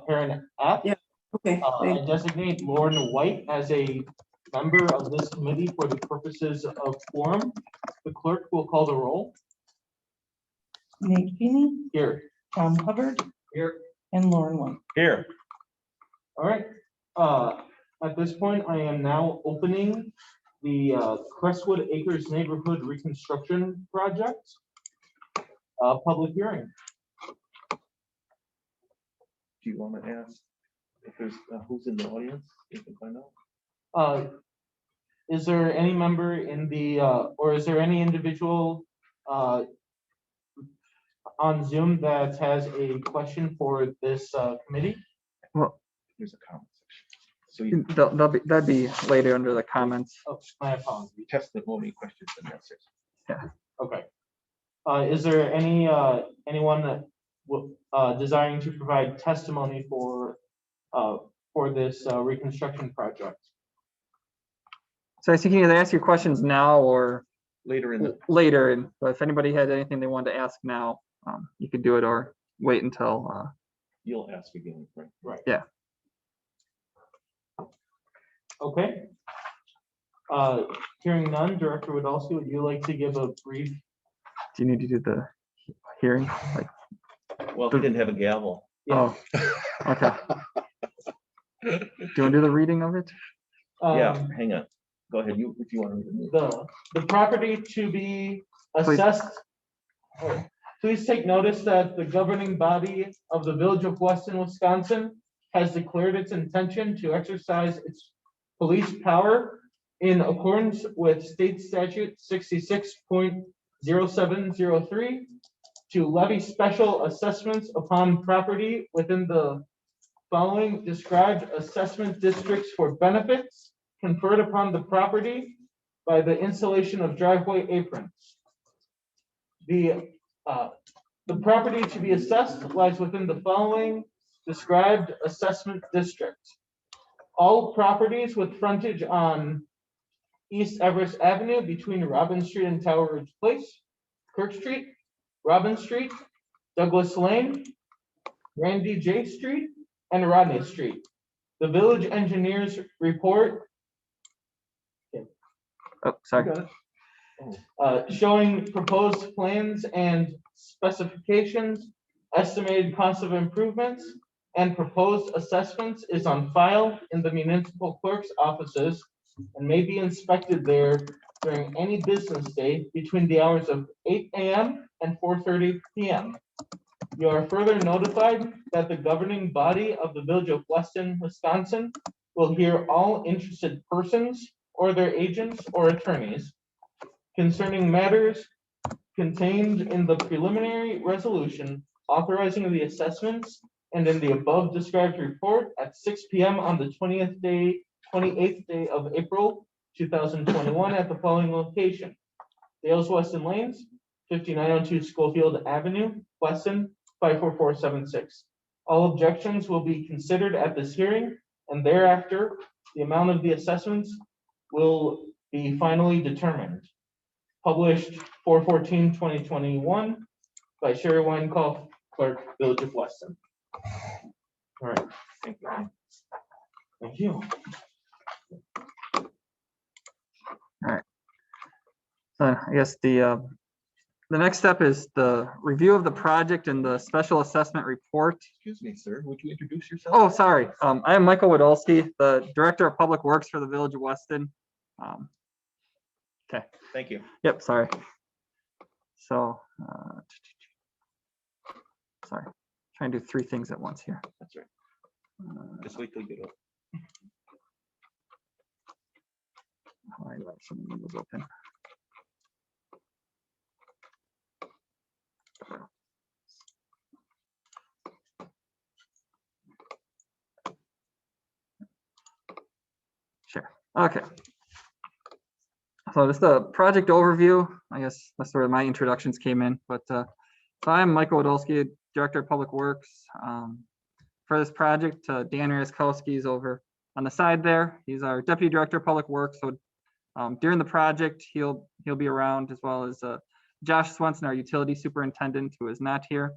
parent F. Yeah. Okay. And designate Lauren White as a member of this committee for the purposes of quorum. The clerk will call the roll. Nate Feeney, Here. Tom Hubbard, Here. and Lauren White. Here. All right. At this point, I am now opening the Crestwood Acres Neighborhood Reconstruction Project public hearing. Do you want to ask if there's who's in the audience? You can find out. Is there any member in the or is there any individual on Zoom that has a question for this committee? Well, There's a comment section. So you that'd be later under the comments. Oh, my apologies. test the voting questions and answers. Okay. Is there any anyone that desiring to provide testimony for this reconstruction project? So I think you can ask your questions now or Later in the, later. And but if anybody had anything they wanted to ask now, you could do it or wait until. you'll ask again, right? Right. Yeah. Okay. Hearing none, Director Wodolski, would you like to give a brief? Do you need to do the hearing? Like, Well, he didn't have a gavel. oh, okay. Do you want to do the reading of it? Yeah, hang on. Go ahead. You, if you want to read it. The property to be assessed. Please take notice that the governing body of the Village of Weston, Wisconsin has declared its intention to exercise its police power in accordance with state statute 66.0703 to levy special assessments upon property within the following described assessment districts for benefits conferred upon the property by the installation of driveway aprons. The property to be assessed lies within the following described assessment districts. All properties with frontage on East Everest Avenue between Robin Street and Tower Ridge Place, Kirk Street, Robin Street, Douglas Lane, Randy J. Street, and Rodney Street. The village engineers report Oh, sorry. showing proposed plans and specifications, estimated cost of improvements, and proposed assessments is on file in the municipal clerk's offices and may be inspected there during any business day between the hours of 8 a.m. and 4:30 p.m. You are further notified that the governing body of the Village of Weston, Wisconsin will hear all interested persons or their agents or attorneys concerning matters contained in the preliminary resolution authorizing the assessments and in the above described report at 6 p.m. on the 28th day of April 2021 at the following location: Dales Weston Lanes, 5902 Schofield Avenue, Weston, 54476. All objections will be considered at this hearing, and thereafter, the amount of the assessments will be finally determined. Published 4/14/2021 by Sherry Weinkauf, Clerk, Village of Weston. All right, thank you. Thank you. So I guess the next step is the review of the project and the special assessment report. Excuse me, sir. Would you introduce yourself? Oh, sorry. I am Michael Wodolski, the Director of Public Works for the Village of Weston. Okay. Thank you. Yep, sorry. So, sorry, trying to do three things at once here. That's right. Just wait till you get up. Highlight some windows open. Sure. Okay. So just a project overview. I guess that's where my introductions came in. But so I'm Michael Wodolski, Director of Public Works. For this project, Dan Raskowski is over on the side there. He's our Deputy Director of Public Works. So during the project, he'll be around, as well as Josh Swenson, our Utility Superintendent, who is not here.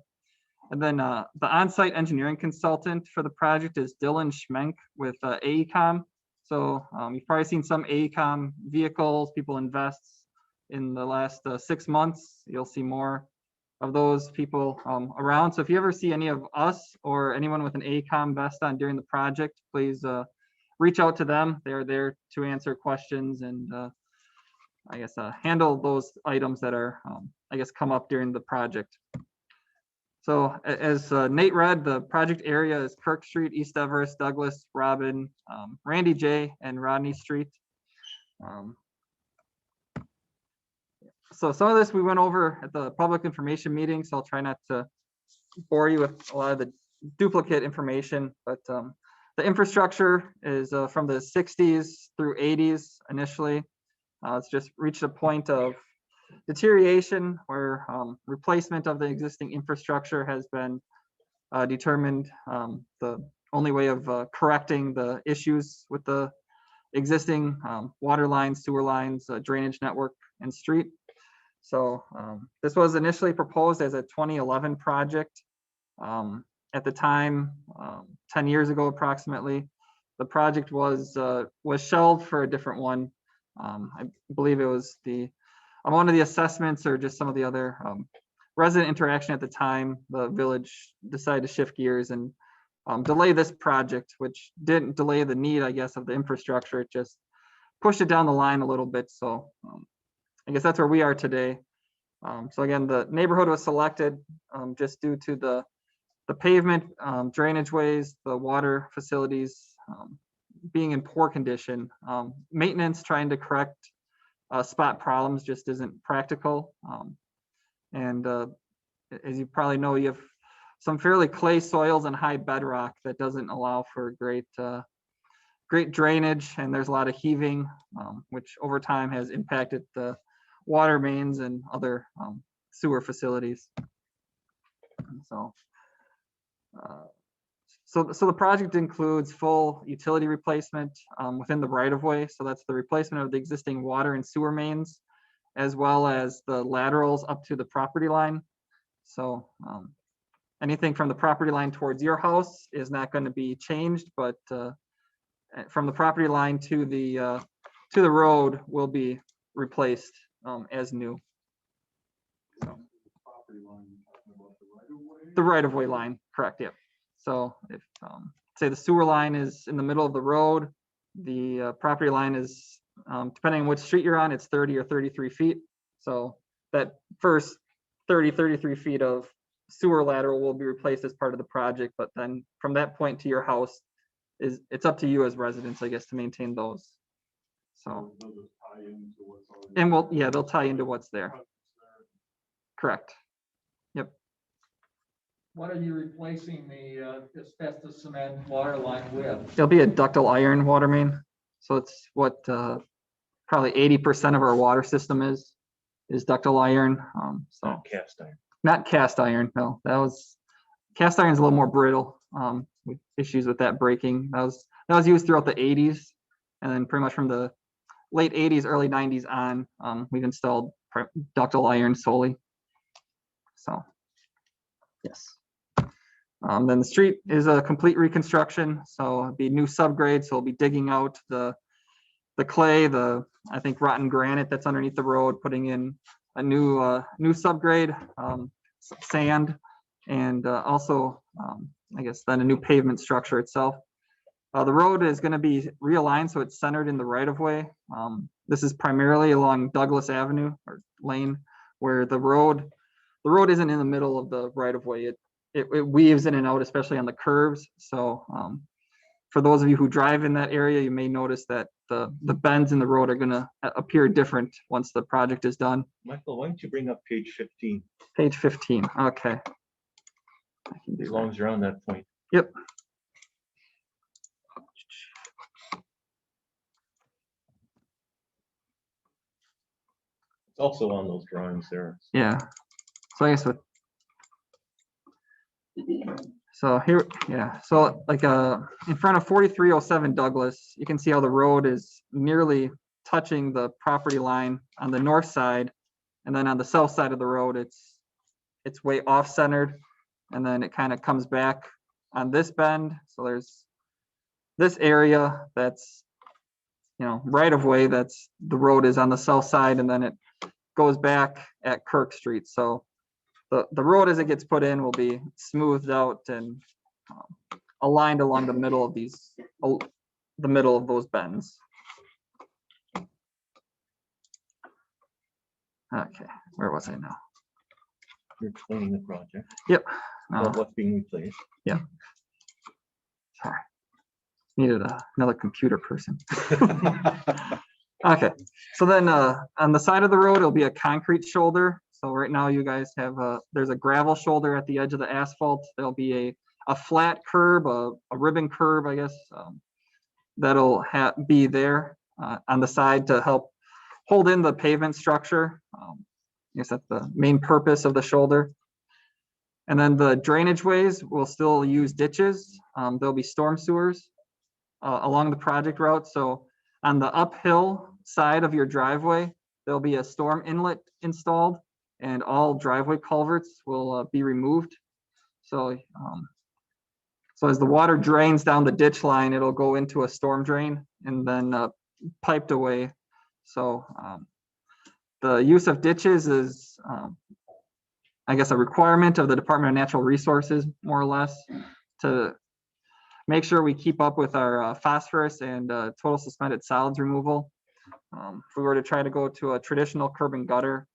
And then the on-site engineering consultant for the project is Dylan Schmenk with AECom. So you've probably seen some AECom vehicles, people invest in the last 6 months. You'll see more of those people around. So if you ever see any of us or anyone with an AECom vest on during the project, please reach out to them. They're there to answer questions and I guess handle those items that are, I guess, come up during the project. So as Nate read, the project area is Kirk Street, East Everest, Douglas, Robin, Randy J, and Rodney Street. So some of this we went over at the public information meeting, so I'll try not to bore you with a lot of the duplicate information, but the infrastructure is from the 60s through 80s initially. It's just reached a point of deterioration where replacement of the existing infrastructure has been determined the only way of correcting the issues with the existing water lines, sewer lines, drainage network, and street. So this was initially proposed as a 2011 project. At the time, 10 years ago approximately, the project was shelved for a different one. I believe it was one of the assessments or just some of the other resident interaction at the time. The village decided to shift gears and delay this project, which didn't delay the need, I guess, of the infrastructure. It just pushed it down the line a little bit. So I guess that's where we are today. So again, the neighborhood was selected just due to the pavement, drainage ways, the water facilities being in poor condition. Maintenance, trying to correct spot problems just isn't practical. And as you probably know, you have some fairly clay soils and high bedrock that doesn't allow for great drainage, and there's a lot of heaving, which over time has impacted the water mains and other sewer facilities. So the project includes full utility replacement within the right of way. So that's the replacement of the existing water and sewer mains, as well as the laterals up to the property line. So anything from the property line towards your house is not going to be changed, but from the property line to the road will be replaced as new. So, the right of way line, correct? Yep. So if say the sewer line is in the middle of the road, the property line is depending on which street you're on, it's 30 or 33 feet. So that first 33 feet of sewer lateral will be replaced as part of the project, but then from that point to your house it's up to you as residents, I guess, to maintain those. So and they'll tie into what's there. Correct. Yep. What are you replacing the asbestos cement water line with? It'll be a ductile iron water main. So it's what probably 80% of our water system is ductile iron. So Not cast iron. not cast iron. No, cast iron is a little more brittle. With issues with that breaking. That was used throughout the 80s, and then pretty much from the late 80s, early 90s on, we've installed ductile iron solely. So yes. Then the street is a complete reconstruction. So it'll be new subgrade. So we'll be digging out the clay, I think rotten granite that's underneath the road, putting in a new subgrade, sand, and also I guess then a new pavement structure itself. The road is going to be realigned so it's centered in the right of way. This is primarily along Douglas Avenue or Lane, where the road isn't in the middle of the right of way. It weaves in and out, especially on the curves. So for those of you who drive in that area, you may notice that the bends in the road are going to appear different once the project is done. Michael, why don't you bring up page 15? Page 15. Okay. I can do As long that. as you're on that point. Yep. It's also on those drawings there. Yeah. So I guess so here, yeah. So like in front of 4307 Douglas, you can see how the road is nearly touching the property line on the north side, and then on the south side of the road, it's way off centered. and then it kind of comes back on this bend. So there's this area that's, right of way, that's the road is on the south side, and then it goes back at Kirk Street. So the road as it gets put in will be smoothed out and aligned along the middle of the middle of those bends. Okay, where was I now? You're explaining the project, Yep. what's being replaced. Sorry. Needed another computer person. Okay, so then on the side of the road, it'll be a concrete shoulder. So right now you guys have there's a gravel shoulder at the edge of the asphalt. There'll be a flat curb, a ribbon curb, I guess, that'll be there on the side to help hold in the pavement structure. I guess that's the main purpose of the shoulder. And then the drainage ways will still use ditches. There'll be storm sewers along the project route. So on the uphill side of your driveway, there'll be a storm inlet installed, and all driveway culverts will be removed. So, so as the water drains down the ditch line, it'll go into a storm drain and then piped away. So the use of ditches is, I guess, a requirement of the Department of Natural Resources, more or less, to make sure we keep up with our phosphorus and total suspended solids removal. If we were to try to go to a traditional curb and gutter,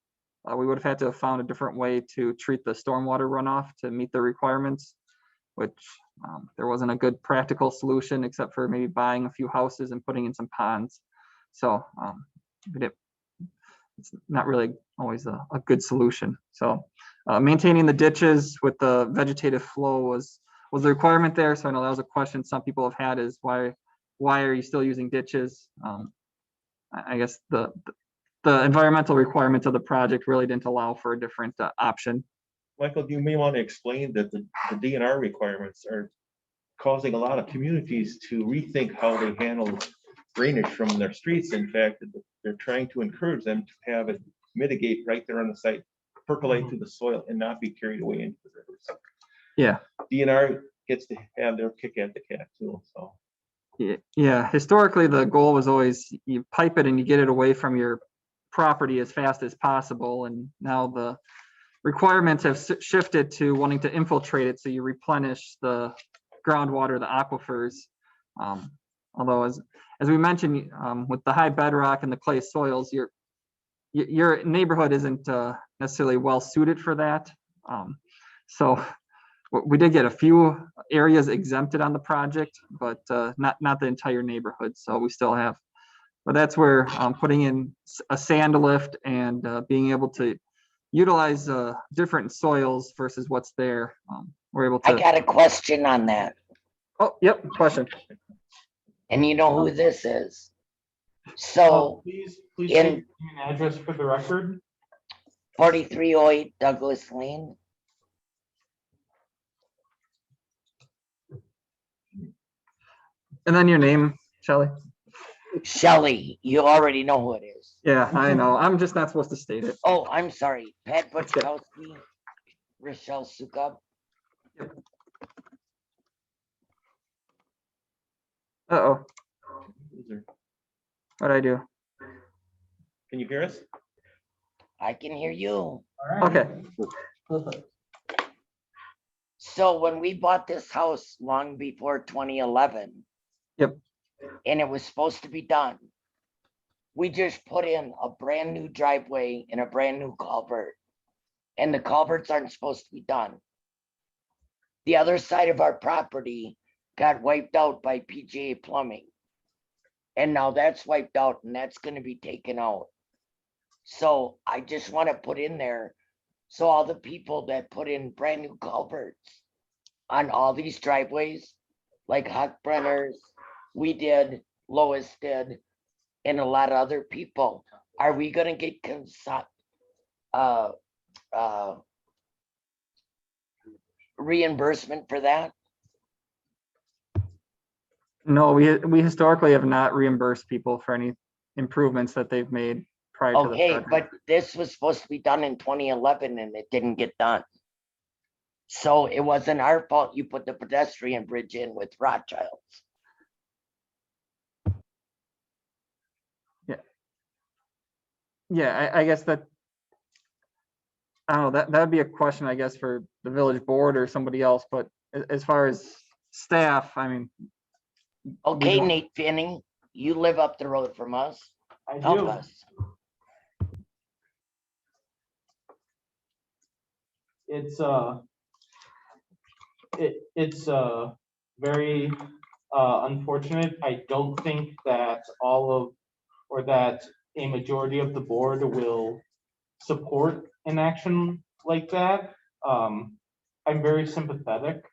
we would have had to have found a different way to treat the stormwater runoff to meet the requirements, which there wasn't a good practical solution except for maybe buying a few houses and putting in some ponds. So it's not really always a good solution. So maintaining the ditches with the vegetative flow was the requirement there. So I know that was a question some people have had, is why are you still using ditches? I guess the environmental requirements of the project really didn't allow for a different option. Michael, you may want to explain that the DNR requirements are causing a lot of communities to rethink how they handle drainage from their streets. In fact, they're trying to encourage them to have it mitigate right there on the site, percolate through the soil and not be carried away into the rivers. Yeah. DNR gets to have their kick at the cat too. So yeah, historically the goal was always you pipe it and you get it away from your property as fast as possible, and now the requirements have shifted to wanting to infiltrate it so you replenish the groundwater, the aquifers. Although as we mentioned, with the high bedrock and the clay soils, your neighborhood isn't necessarily well suited for that. So we did get a few areas exempted on the project, but not the entire neighborhood. So we still have, but that's where putting in a sand lift and being able to utilize different soils versus what's there. We're able to. I got a question on that. Oh, yep, question. And you know who this is? So Please in- state your name and address for the record. 4308 Douglas Lane. And then your name, Shelley. Shelley, you already know who it is. Yeah, I know. I'm just not supposed to state it. Oh, I'm sorry. Pat That's good. Buczkowski, Rochelle Sukup. Uh-oh, what'd I do? can you hear us? I can hear you. Okay, So when we bought this house long before 2011. Yep. And it was supposed to be done. We just put in a brand new driveway and a brand new culvert. And the culverts aren't supposed to be done. The other side of our property got wiped out by PGA Plumbing. And now that's wiped out and that's gonna be taken out. So I just wanna put in there, so all the people that put in brand new culverts on all these driveways, like Huckbrenner's, we did, Lois did, and a lot of other people, are we gonna get reimbursement for that? no, we historically have not reimbursed people for any improvements that they've made prior to the Okay, project. but this was supposed to be done in 2011 and it didn't get done. So it wasn't our fault you put the pedestrian bridge in with Rothschilds. Yeah, I guess that, I don't know, that'd be a question, I guess, for the village board or somebody else, but as far as staff, I mean. Okay, don't- Nate Finney, you live up the road from us. I Help do. us. It's very unfortunate. I don't think that or that a majority of the board will support an action like that. I'm very sympathetic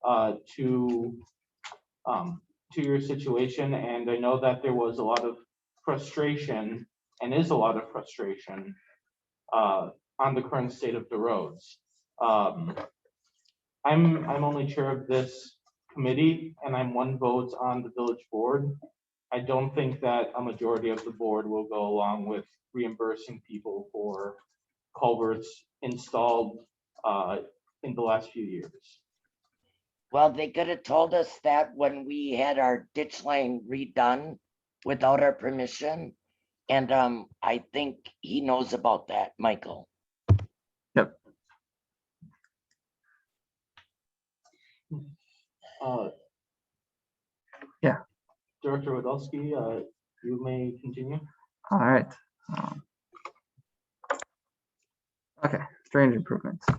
to your situation, and I know that there was a lot of frustration and is a lot of frustration on the current state of the roads. I'm only chair of this committee, and I'm one vote on the village board. I don't think that a majority of the board will go along with reimbursing people for culverts installed in the last few years. Well, they could have told us that when we had our ditch line redone without our permission. And I think he knows about that, Michael. Yep. Yeah. Director Wadowski, you may continue. All right. Okay, drainage improvements. Can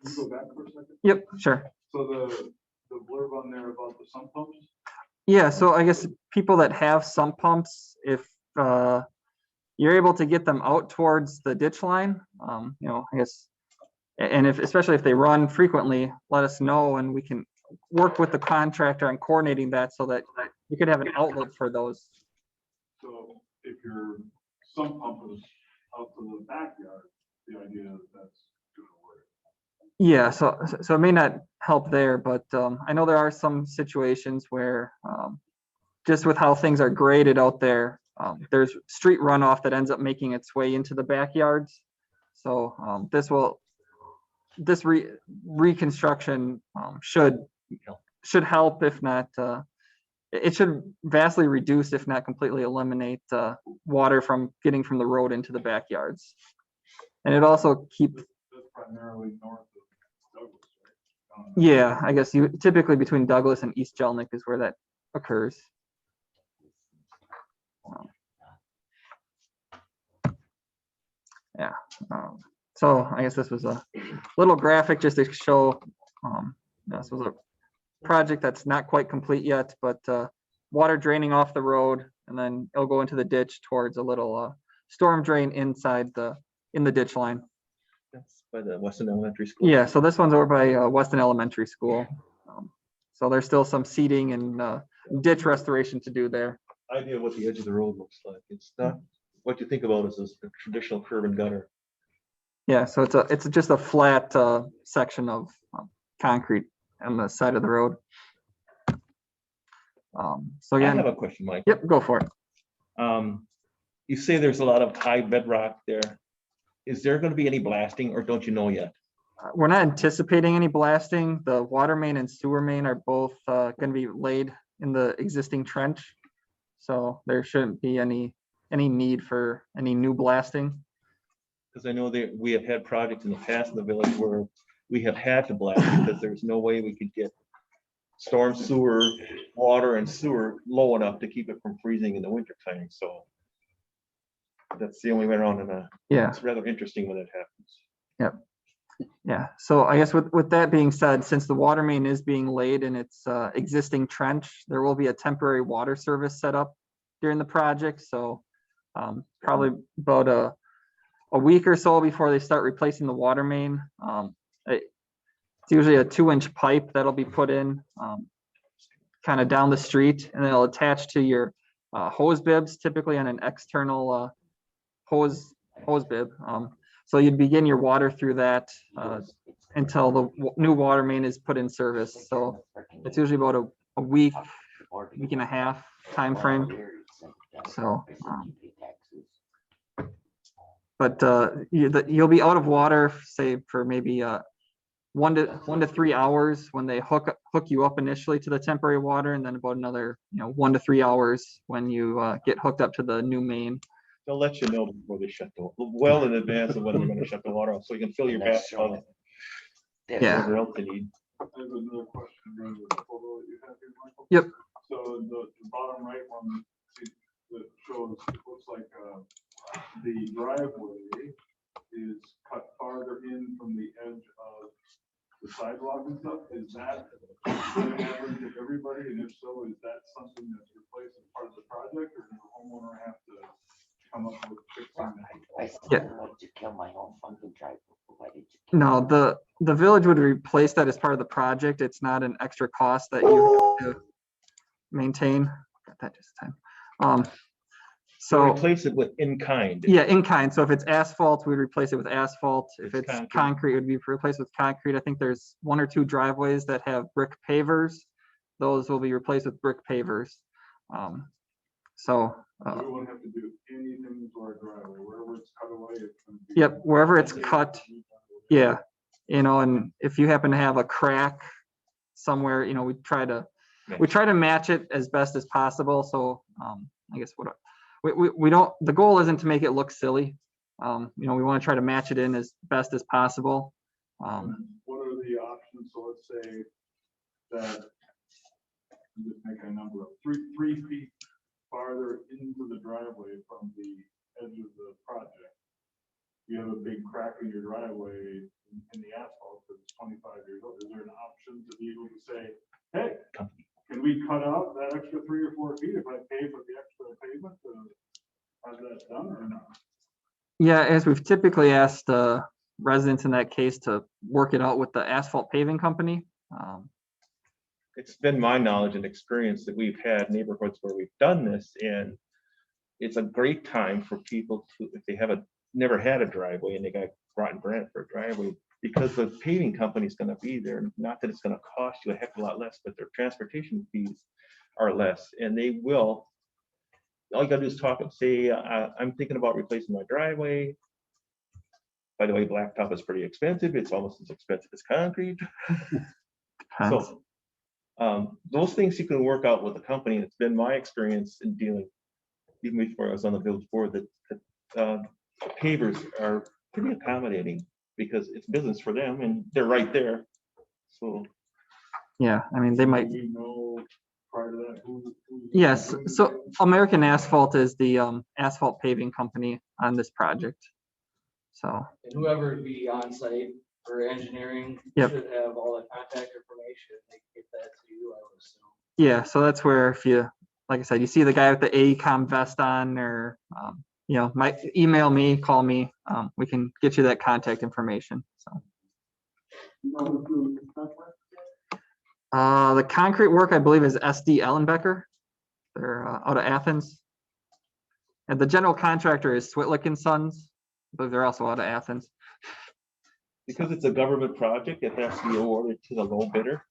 you go back for a second? Yep, sure. So the blurb on there about the sump pumps? Yeah, so I guess people that have sump pumps, if you're able to get them out towards the ditch line, you know, I guess, and if, especially if they run frequently, let us know and we can work with the contractor on coordinating that so that you could have an outlet for those. So if your sump pump is out to the backyard, the idea is that's gonna work. Yeah, so it may not help there, but I know there are some situations where just with how things are graded out there, there's street runoff that ends up making its way into the backyards. So this reconstruction should help, if not, it should vastly reduce, if not completely eliminate water from getting from the road into the backyards. And it also keep. That's primarily north of Douglas, right? Yeah, I guess you typically between Douglas and East Jelnik is where that occurs. Yeah. So I guess this was a little graphic just to show this was a project that's not quite complete yet, but water draining off the road, and then it'll go into the ditch towards a little storm drain inside in the ditch line. That's by the Weston Elementary School. Yeah, so this one's over by Weston Elementary School. So there's still some seeding and ditch restoration to do there. Idea what the edge of the road looks like. It's not what you think about as a traditional curb and gutter. Yeah, so it's just a flat section of concrete on the side of the road. So I have again, a question, Mike. yep, go for it. You say there's a lot of high bedrock there. Is there going to be any blasting, or don't you know yet? We're not anticipating any blasting. The water main and sewer main are both going to be laid in the existing trench. So there shouldn't be any need for any new blasting. Because I know that we have had projects in the past in the village where we have had to blast because there's no way we could get storm sewer, water and sewer low enough to keep it from freezing in the winter time. So that's the only way around, and Yeah. it's rather interesting when it happens. Yep. Yeah. So I guess with that being said, since the water main is being laid in its existing trench, there will be a temporary water service set up during the project. So probably about a week or so before they start replacing the water main. It's usually a 2-inch pipe that'll be put in kind of down the street, and then it'll attach to your hose bibs, typically on an external hose bib. So you'd begin your water through that until the new water main is put in service. So it's usually about a week and a half time frame. So But you'll be out of water, say for maybe 1 to 3 hours when they hook you up initially to the temporary water, and then about another 1 to 3 hours when you get hooked up to the new main. They'll let you know before they shut well in advance of when they're gonna shut the water off, so you can fill your And that's bathtub, showing. Yeah. whatever else you need. I have another question regarding the photo that you have here, Michael. Yep. So the bottom right one, that shows, it looks like, the driveway is cut farther in from the edge of the sidewalk and stuff. Is that an average of everybody? And if so, is that something that's replaced as part of the project, or does the homeowner have to come up with fixing that? I said, Yeah. why did you kill my own fucking driveway? Why did you? No, the village would replace that as part of the project. It's not an extra cost that you have to maintain. Got that just in time. So So replace it with in kind. yeah, in kind. So if it's asphalt, we'd replace it with asphalt. If It's it's concrete. concrete, it would be replaced with concrete. I think there's 1 or 2 driveways that have brick pavers. Those will be replaced with brick pavers. So We won't have to do anything to our driveway, wherever it's cut away. It's gonna be- yep, wherever it's cut, yeah, and if you happen to have a crack somewhere, we try to match it as best as possible. So I guess we don't, the goal isn't to make it look silly. We want to try to match it in as best as possible. What are the options? So let's say that, I'm just making a number up, 3 feet farther into the driveway from the edge of the project. You have a big crack in your driveway in the asphalt that's 25 years old. Is there an option to be able to say, hey, can we cut out that extra 3 or 4 feet if I pay for the extra pavement to have that done or not? Yeah, as we've typically asked residents in that case to work it out with the asphalt paving company. It's been my knowledge and experience that we've had neighborhoods where we've done this, and it's a great time for people to, if they never had a driveway and they got brought in grant for a driveway, because the paving company is gonna be there. Not that it's gonna cost you a heck of a lot less, but their transportation fees are less, and they will. All you gotta do is talk and say, I'm thinking about replacing my driveway. By the way, blacktop is pretty expensive. It's almost as expensive as concrete. Depends. So those things you can work out with the company. It's been my experience in dealing, even before I was on the village board, that pavers are pretty accommodating because it's business for them and they're right there. So Yeah, I mean, they might. Do we know prior to that who's Yes, doing so it? American Asphalt is the asphalt paving company on this project. So, And whoever would be on site for engineering Yep. should have all the contact information. They can get that to you, I would assume. yeah, so that's where if you, like I said, you see the guy with the AECOM vest on or, might email me, call me, we can get you that contact information, so. The concrete work, I believe, is SD Ellenbecker. They're out of Athens. And the general contractor is Switlick and Sons, but they're also out of Athens. because it's a government project, it has to be awarded to the low bidder.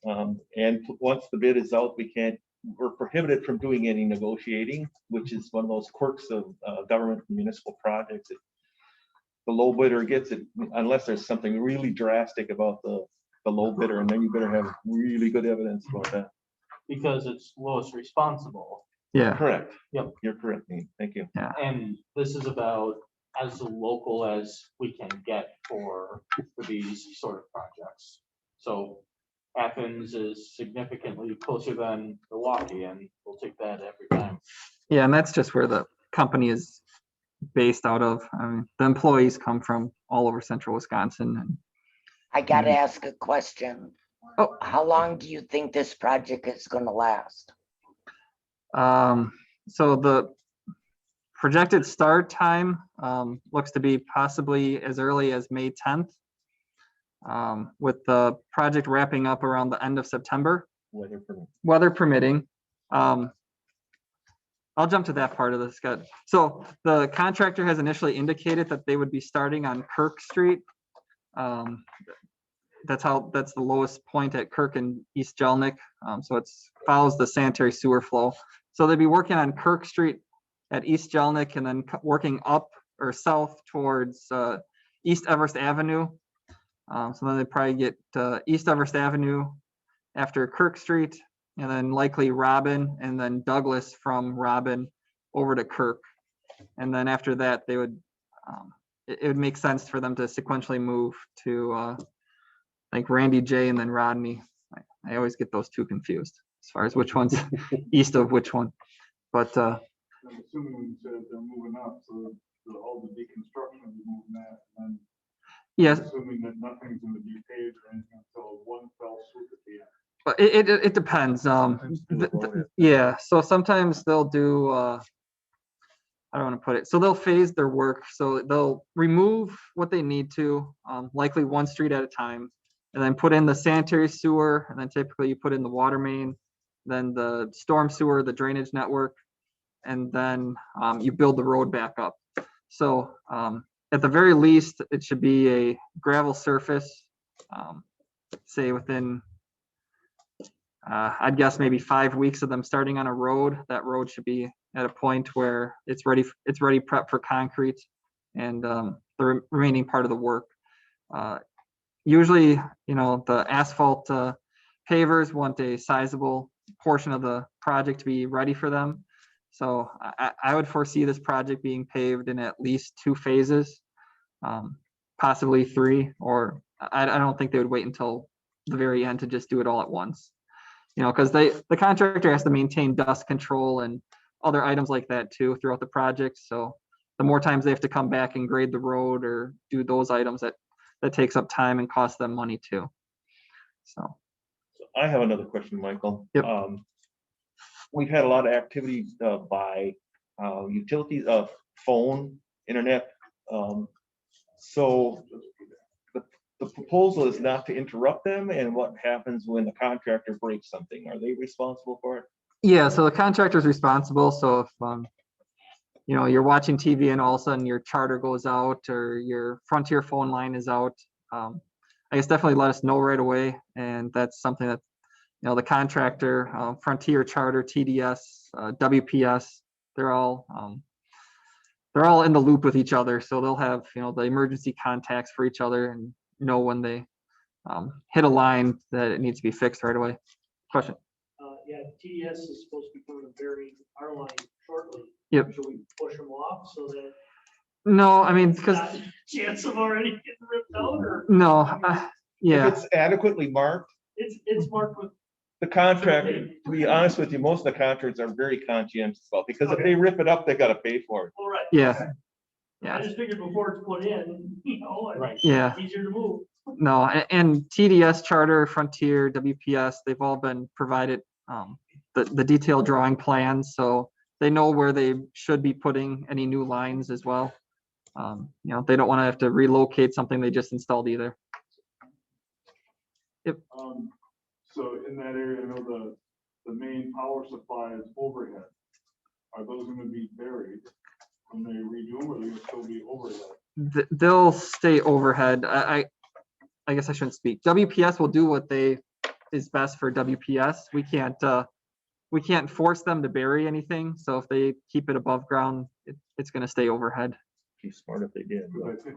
And once the bid is out, we're prohibited from doing any negotiating, which is one of those quirks of government and municipal projects. The low bidder gets it unless there's something really drastic about the low bidder, and then you better have really good evidence about that. Because it's lowest responsible. Yeah, Correct. Yep. You're correct, Nate. Thank you. And this is about as local as we can get for these sort of projects. So Athens is significantly closer than Milwaukee, and we'll take that every time. yeah, and that's just where the company is based out of. I mean, the employees come from all over central Wisconsin. And I gotta ask a question. Oh. How long do you think this project is gonna last? so the projected start time looks to be possibly as early as May 10th, with the project wrapping up around the end of September, weather permitting. I'll jump to that part of this. Scott. So the contractor has initially indicated that they would be starting on Kirk Street. That's the lowest point at Kirk and East Jelnik. So it follows the sanitary sewer flow. So they'd be working on Kirk Street at East Jelnik and then working up or south towards East Everest Avenue. So then they probably get East Everest Avenue after Kirk Street, and then likely Robin, and then Douglas from Robin over to Kirk. And then after that, they would, it would make sense for them to sequentially move to like Randy J and then Rodney. I always get those two confused as far as which one's east of which one. But I'm assuming when you said they're moving up, so all the deconstruction is moving that, and yes, assuming that nothing's gonna be paved or anything until one fell swoop at the end. but it depends. Yeah, so sometimes they'll do, I don't want to put it, so they'll phase their work. So they'll remove what they need to, likely one street at a time, and then put in the sanitary sewer, and then typically you put in the water main, then the storm sewer, the drainage network, and then you build the road back up. So at the very least, it should be a gravel surface, say within, I'd guess maybe 5 weeks of them starting on a road. That road should be at a point where it's ready prep for concrete and the remaining part of the work. Usually, the asphalt pavers want a sizable portion of the project to be ready for them. So I would foresee this project being paved in at least 2 phases, possibly 3, or I don't think they would wait until the very end to just do it all at once. Because the contractor has to maintain dust control and other items like that too throughout the project. So the more times they have to come back and grade the road or do those items, that takes up time and costs them money too. So I have another question, Michael. Yep. We've had a lot of activity by utilities, phone, internet. So the proposal is not to interrupt them, and what happens when the contractor breaks something? Are they responsible for it? yeah, so the contractor is responsible. So if you're watching TV and all of a sudden your charter goes out or your Frontier phone line is out, I guess definitely let us know right away. And that's something that the contractor, Frontier, Charter, TDS, WPS, they're all in the loop with each other. So they'll have the emergency contacts for each other and know when they hit a line that it needs to be fixed right away. Question? Yeah, TDS is supposed to be coming to bury our line shortly. Yep. Should we push them off so that No, I mean, because not chance of already getting ripped out, or no, If yeah, it's adequately marked, it's marked with, the contractor, to be honest with you, most of the contractors are very conscientious about, because if they rip it up, they gotta pay for it. all right. yeah, I yeah, just figured before it's put in, yeah. easier to move. No, and TDS, Charter, Frontier, WPS, they've all been provided the detailed drawing plans, so they know where they should be putting any new lines as well. They don't want to have to relocate something they just installed either. So in that area, I know the main power supply is overhead. Are those gonna be buried when they redo them, or they still be overhead? They'll stay overhead. I guess I shouldn't speak. WPS will do what is best for WPS. We can't force them to bury anything. So if they keep it above ground, it's going to stay overhead. Be smart if they did. Because I think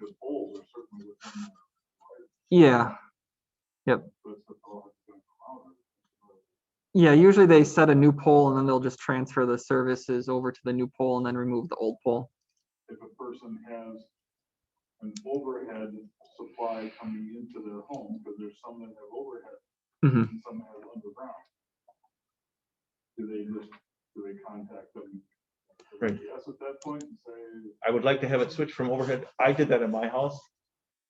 the poles are certainly within that. Yeah. Yep. So it's the pole that's gonna come out. Yeah. Usually they set a new pole and then they'll just transfer the services over to the new pole and then remove the old pole. If a person has an overhead supply coming into their home, because there's some that have overhead Mhm. and some have underground. Do they contact them? Right. Yes, at that point and say, I would like to have it switched from overhead. I did that in my house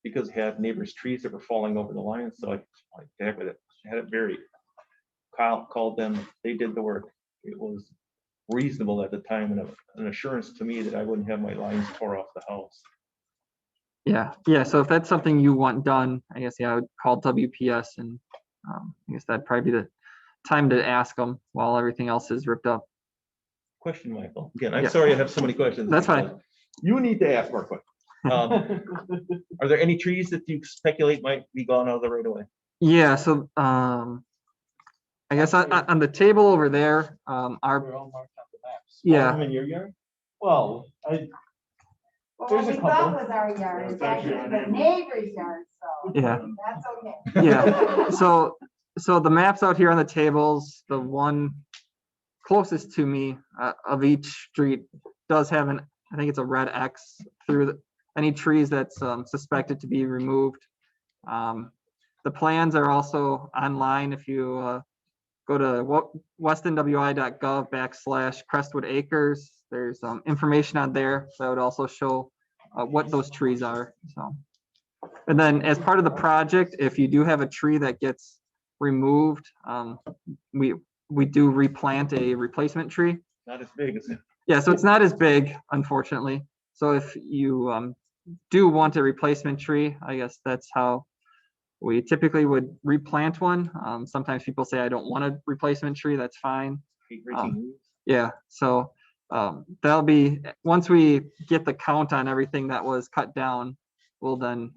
because we had neighbors' trees that were falling over the line, so I heck with it, had it buried. Kyle called them, they did the work. It was reasonable at the time and an assurance to me that I wouldn't have my lines tore off the house. Yeah. Yeah. So if that's something you want done, I guess, I would call WPS and I guess that'd probably be the time to ask them while everything else is ripped up. Question, Michael. Again, I'm Yeah. sorry I have so many questions. That's fine. You need to ask more questions. Are there any trees that you speculate might be gone out of the right of way? Yeah. So I guess on the table over there, our They're all marked on the maps. yeah. In your yard? Well, Well, There's what a we thought couple. was our yard, It's it's actually actually the neighbor's yard, so Yeah. that's okay. Yeah, so the maps out here on the tables, the one closest to me of each street does have I think it's a red X through any trees that's suspected to be removed. The plans are also online. If you go to westonwi.gov/Crestwood Acres, there's information on there that would also show what those trees are. So, and then as part of the project, if you do have a tree that gets removed, we do replant a replacement tree. Not as big as it. Yeah, so it's not as big, unfortunately. So if you do want a replacement tree, I guess that's how we typically would replant one. Sometimes people say, I don't want a replacement tree, that's fine. Yeah, so that'll be, once we get the count on everything that was cut down, we'll then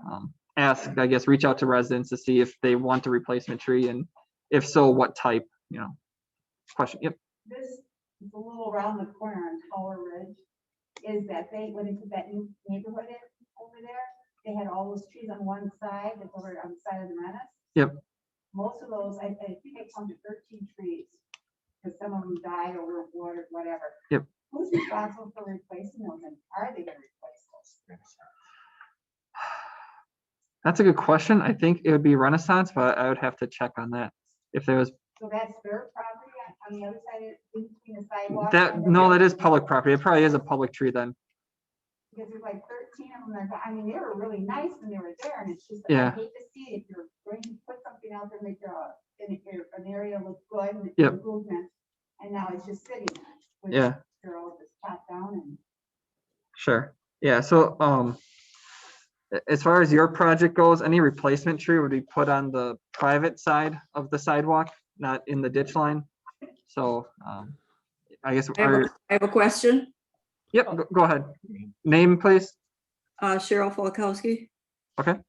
ask, I guess, reach out to residents to see if they want a replacement tree, and if so, what type, question. Yep. This is a little around the corner on Tower Ridge, is that when they put that new neighborhood in over there, they had all those trees on one side, that's over on the side of the Menace. Yep. Most of those, I think I counted 13 trees, because some of them died or were watered, whatever. Yep. Who's responsible for replacing those, and are they gonna replace those? That's a good question. I think it would be Renaissance, but I would have to check on that. If there was So that's their property on the other side, in between the sidewalk? and the- no, that is public property. It probably is a public tree then. Because there's like 13 of them, I mean, they were really nice when they were there, and it's just, I Yeah. hate to see it, if you're going to put something out there, make an area look good, and Yep. improvement, and now it's just sitting there. which Yeah. They're all just chopped down and. Sure. Yeah. So as far as your project goes, any replacement tree would be put on the private side of the sidewalk, not in the ditch line. So I guess I have a question. yep, go ahead. Name, please. Cheryl Falkowski. Okay.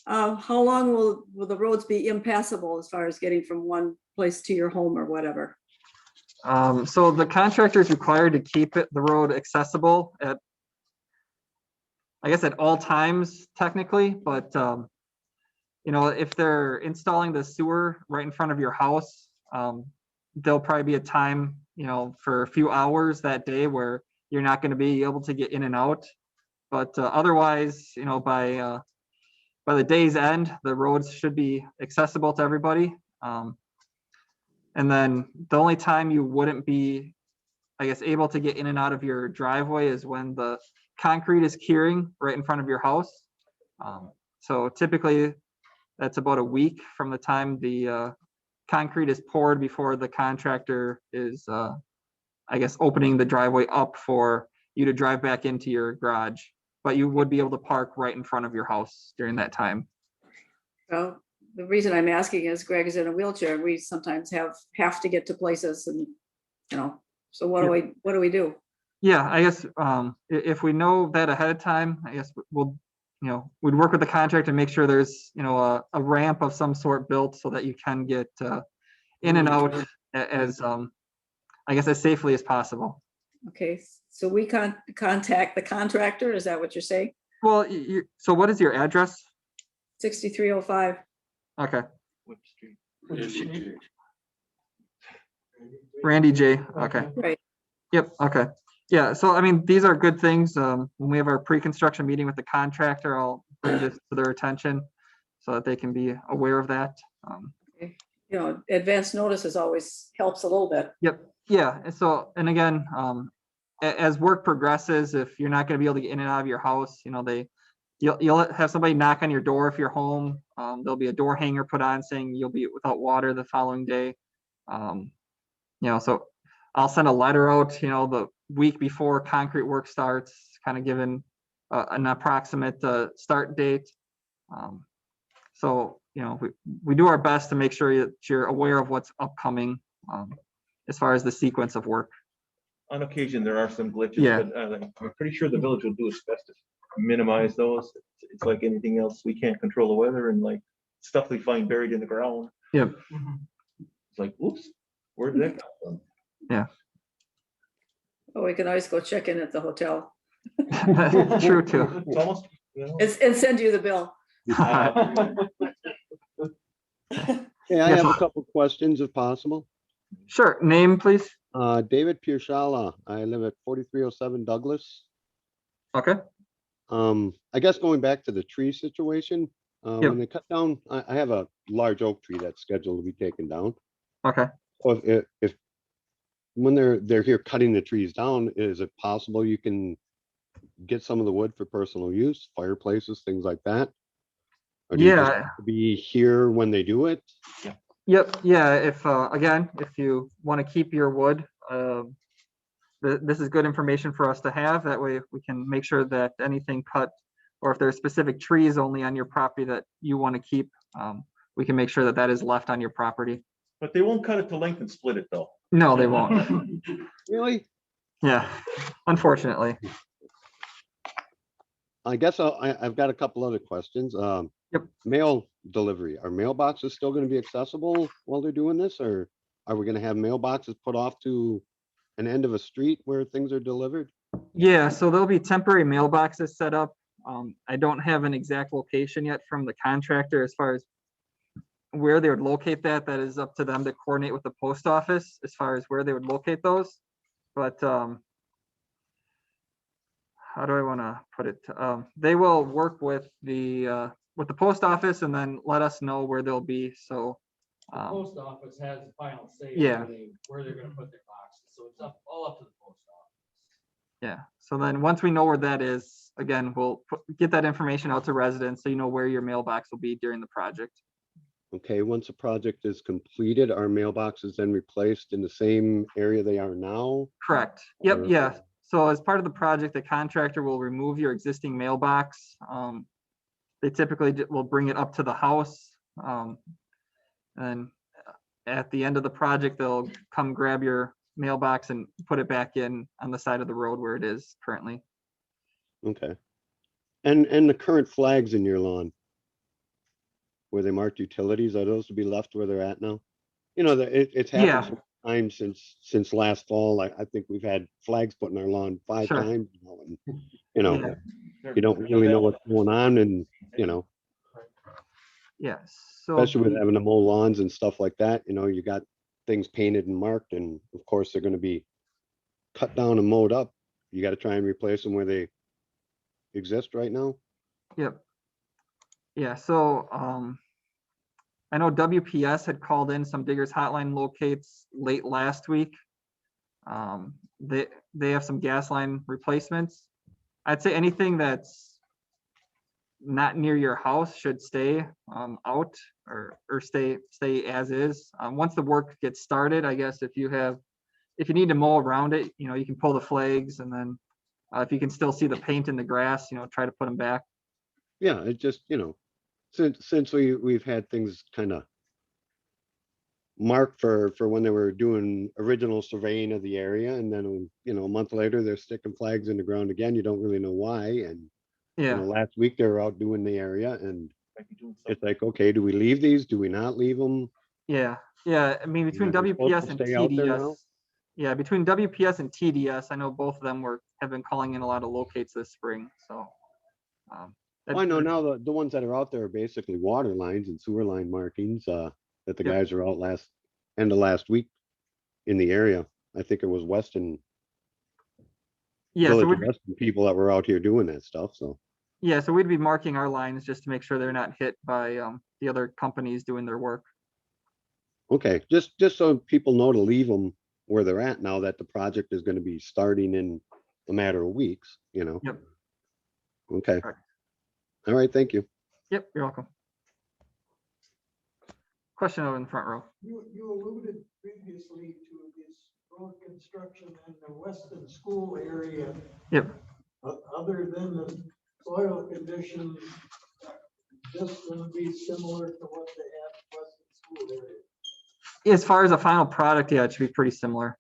How long will the roads be impassable as far as getting from one place to your home or whatever? So the contractor is required to keep the road accessible at, I guess, at all times technically, but if they're installing the sewer right in front of your house, there'll probably be a time, for a few hours that day where you're not going to be able to get in and out. But otherwise, by the day's end, the roads should be accessible to everybody. And then the only time you wouldn't be, I guess, able to get in and out of your driveway is when the concrete is curing right in front of your house. So typically that's about a week from the time the concrete is poured before the contractor is, I guess, opening the driveway up for you to drive back into your garage. But you would be able to park right in front of your house during that time. Well, the reason I'm asking is Greg is in a wheelchair, and we sometimes have to get to places, and so what do we do? Yeah, I guess if we know that ahead of time, I guess we'll, we'd work with the contractor to make sure there's, a ramp of some sort built so that you can get in and out as, I guess, as safely as possible. Okay, so we contact the contractor, is that what you're saying? Well, so what is your address? 6305. Okay. Which street? Randy J. Okay. Right. Yep. Okay. Yeah. So, I mean, these are good things. When we have our pre-construction meeting with the contractor, I'll bring this to their attention so that they can be aware of that. Advance notices always helps a little bit. Yep. Yeah. And so, and again, as work progresses, if you're not going to be able to get in and out of your house, you'll have somebody knock on your door if you're home. There'll be a door hanger put on saying you'll be without water the following day. So I'll send a letter out, the week before concrete work starts, kind of given an approximate start date. So, we do our best to make sure that you're aware of what's upcoming as far as the sequence of work. On occasion, there are some glitches, Yeah. but I'm pretty sure the village will do its best to minimize those. It's like anything else. We can't control the weather, and like stuff we find buried in the ground. Yep. It's like, oops, where did that come from? Oh, we can always go check in at the hotel. That's true too. It's almost, you know. And send you the bill. Yeah, I Yes, have a sir. couple questions if possible. Sure, name, please. David Pirshala, I live at 4307 Douglas. Okay, I guess going back to the tree situation, Yep. when they cut down, I have a large oak tree that's scheduled to be taken down. okay. Or if when they're here cutting the trees down, is it possible you can get some of the wood for personal use, fireplaces, things like that? Or do you just Yeah, have to be here when they do it? yep, yeah, if, again, if you want to keep your wood, this is good information for us to have. That way we can make sure that anything cut, or if there's specific trees only on your property that you want to keep, we can make sure that that is left on your property. But they won't cut it to length and split it though. No, they won't. Really? Yeah, unfortunately. I guess I've got a couple other questions. Yep. Mail delivery, are mailboxes still going to be accessible while they're doing this, or are we going to have mailboxes put off to an end of a street where things are delivered? Yeah, so there'll be temporary mailboxes set up. I don't have an exact location yet from the contractor as far as where they would locate that. That is up to them to coordinate with the post office as far as where they would locate those. But how do I want to put it? They will work with the post office and then let us know where they'll be. So The post office has the final say. Yeah. Where they're gonna put their boxes, so it's all up to the post office. yeah, so then once we know where that is, again, we'll get that information out to residents so you know where your mailbox will be during the project. Okay, once a project is completed, are mailboxes then replaced in the same area they are now? Correct. Yep, Or- yeah. So as part of the project, the contractor will remove your existing mailbox. They typically will bring it up to the house. And at the end of the project, they'll come grab your mailbox and put it back in on the side of the road where it is currently. Okay. And the current flags in your lawn, where they marked utilities, are those to be left where they're at now? You know, it's Yeah. happened times since last fall. I think we've had flags put in our lawn 5 Sure. times now, and, you know, Yeah. you don't really know what's going on, and, you know, Yeah, so especially with having to mow lawns and stuff like that, you know, you got things painted and marked, and of course, they're gonna be cut down and mowed up. You gotta try and replace them where they exist right now. Yep. Yeah, so I know WPS had called in some diggers hotline locates late last week. They have some gas line replacements. I'd say anything that's not near your house should stay out or stay as is. Once the work gets started, I guess if you need to mow around it, you know, you can pull the flags, and then if you can still see the paint in the grass, you know, try to put them back. Yeah, it just, you know, since we've had things kind of marked for when they were doing original surveying of the area, and then, you know, a month later, they're sticking flags in the ground again. You don't really know why. And, you know, Yeah, last week they were out doing the area, and Might be doing it's something. like, okay, do we leave these? Do we not leave them? yeah. I mean, between Are they supposed WPS to and stay out there now? TDS, yeah, between WPS and TDS, I know both of them have been calling in a lot of locates this spring. So I know now the ones that are out there are basically water lines and sewer line markings, that the Yep. guys are out end of last week in the area. I think it was Weston, Yeah, so Village of Weston people that were out here doing that stuff, so. so we'd be marking our lines just to make sure they're not hit by the other companies doing their work. Okay, just so people know to leave them where they're at now that the project is gonna be starting in a matter of weeks, you know? Yep. Okay. Correct. All right, thank you. Yep, you're welcome. Question over in the front row. You alluded previously to this road construction in the Weston school area. Yep. Other than the soil conditions, this will be similar to what they have in Weston school area. As far as a final product, yeah, it should be pretty similar.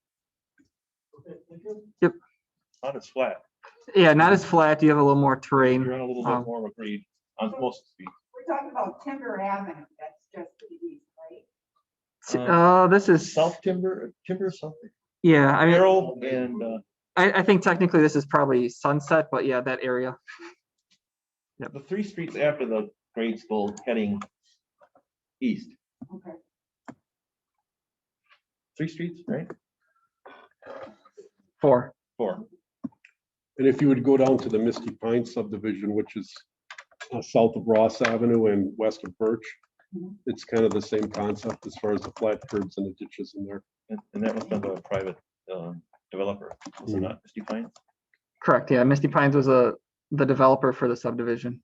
Okay, thank you. Not as flat. Yeah, not as flat. You have a little more terrain. You're on a little bit more of a grade on most speed. We're talking about Timber Avenue, that's just to the east, right? This is, South timber something. yeah, I mean, Arrow and I think technically this is probably Sunset, but yeah, that area. The 3 streets after the grade school heading east. Okay. 3 streets, right? 4. 4. And if you would go down to the Misty Pines subdivision, which is south of Ross Avenue and west of Birch, it's kind of the same concept as far as the flat curbs and the ditches in there. And that was done by a private developer, was it not, Misty Pines? Correct. Yeah, Misty Pines was the developer for the subdivision.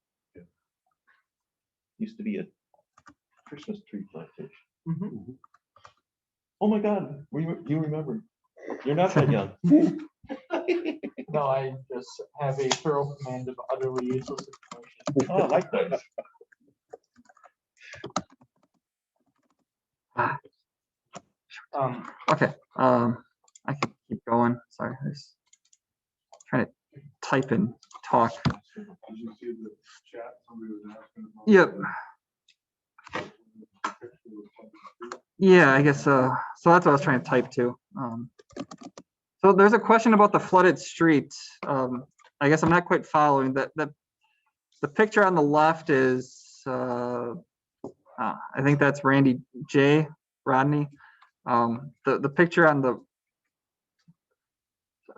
Used to be a Christmas tree plantation. Mhm. Oh my God, you remember? You're not that young. No, I just have a thorough command of utterly useless information. Oh, likewise. Okay. I can keep going. Sorry, I was trying to type and talk. Did you see the chat? Somebody was asking about. Yep. Yeah, I guess so that's what I was trying to type to. So there's a question about the flooded streets. I guess I'm not quite following that. The picture on the left is I think that's Rodney. The picture on the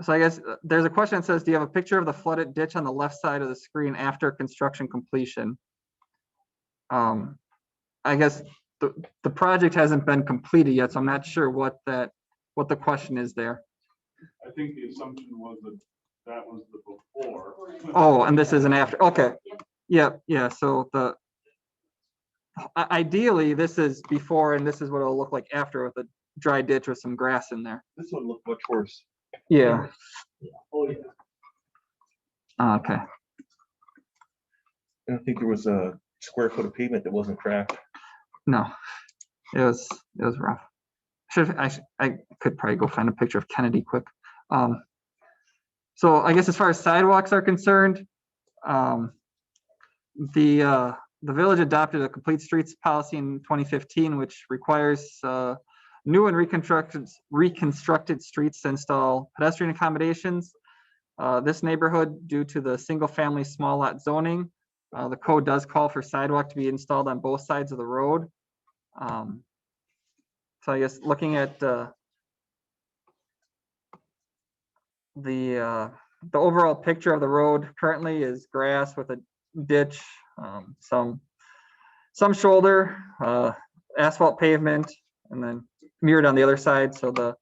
so I guess there's a question that says, do you have a picture of the flooded ditch on the left side of the screen after construction completion? I guess the project hasn't been completed yet, so I'm not sure what the question is there. I think the assumption was that that was the before. Oh, and this is an after. Okay. Yep. Yeah. So ideally this is before, and this is what it'll look like after with a dry ditch with some grass in there. This one looked much worse. Yeah. Oh, yeah. Okay. I don't think there was a square foot of pavement that wasn't cracked. No, it was rough. I could probably go find a picture of Kennedy quick. So I guess as far as sidewalks are concerned, the village adopted a complete streets policy in 2015, which requires new and reconstructed streets to install pedestrian accommodations. This neighborhood, due to the single family small lot zoning, the code does call for sidewalk to be installed on both sides of the road. So I guess looking at the overall picture of the road currently is grass with a ditch, some shoulder, asphalt pavement, and then mirrored on the other side. So the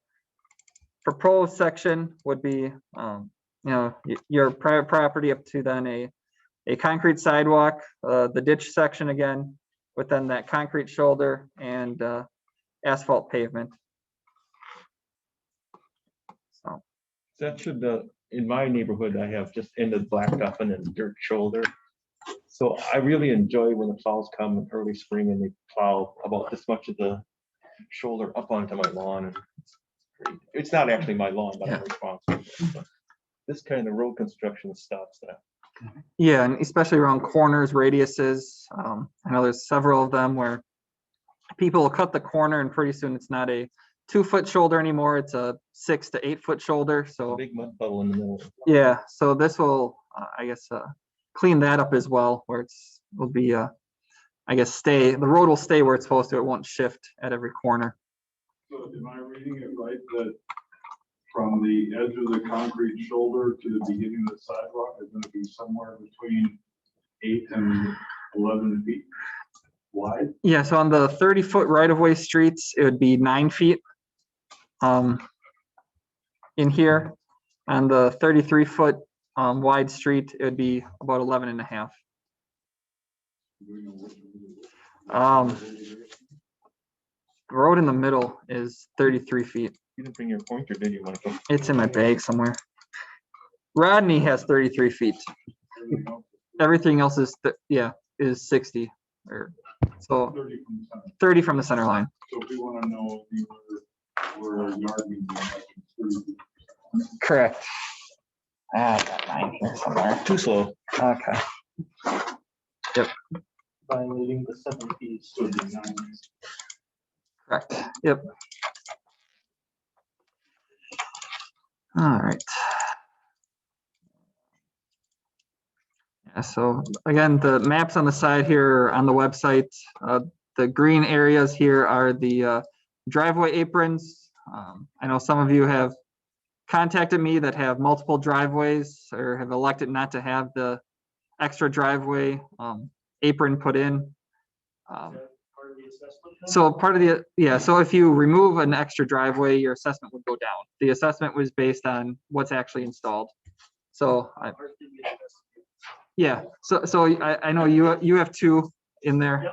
proposed section would be, your private property up to then a concrete sidewalk, the ditch section again, within that concrete shoulder and asphalt pavement. So That should, in my neighborhood, I have just ended blacktop and then dirt shoulder. So I really enjoy when the plows come in early spring and they plow about this much of the shoulder up onto my lawn. And it's great. It's not actually my lawn, but I'm responsible for it. But this kind of road construction stops that. yeah, and especially around corners, radiuses. I know there's several of them where people will cut the corner and pretty soon it's not a 2-foot shoulder anymore. It's a 6 to 8 foot shoulder. So Big mud puddle in the middle. yeah, so this will, I guess, clean that up as well, where will be, I guess, the road will stay where it's supposed to. It won't shift at every corner. So am I reading it right that from the edge of the concrete shoulder to the beginning of the sidewalk is going to be somewhere between 8 and 11 feet wide? Yeah, so on the 30-foot right-of-way streets, it would be 9 feet in here. On the 33-foot wide street, it would be about 11 and a half. The road in the middle is 33 feet. You didn't bring your pointer, did you, Michael? It's in my bag somewhere. Rodney has 33 feet. Everything else is, is 60. So 30 from the center line. So if we want to know where yard means, it's 30 feet. Correct. I got mine here somewhere. Too slow. Okay. Yep. Violating the 7 feet. So it'd be 9. Correct. Yep. All right. So again, the maps on the side here on the website, the green areas here are the driveway aprons. I know some of you have contacted me that have multiple driveways or have elected not to have the extra driveway apron put in. So part of the, yeah, so if you remove an extra driveway, your assessment would go down. The assessment was based on what's actually installed. So yeah, so I know you have two in there.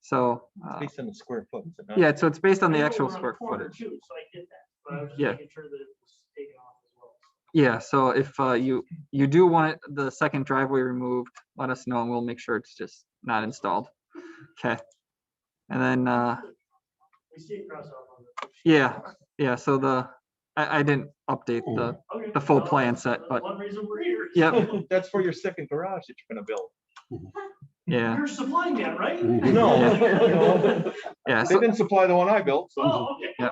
So Based on the square foot. is it not? yeah, so it's based on the actual square footage. Yeah. Yeah, so if you do want the second driveway removed, let us know and we'll make sure it's just not installed. Okay. And then yeah, so I didn't update the full plan set, but yeah, That's for your second garage that you're gonna build. yeah, You're supplying that, right? No. yeah. They So didn't supply the one I built, so. Oh, okay.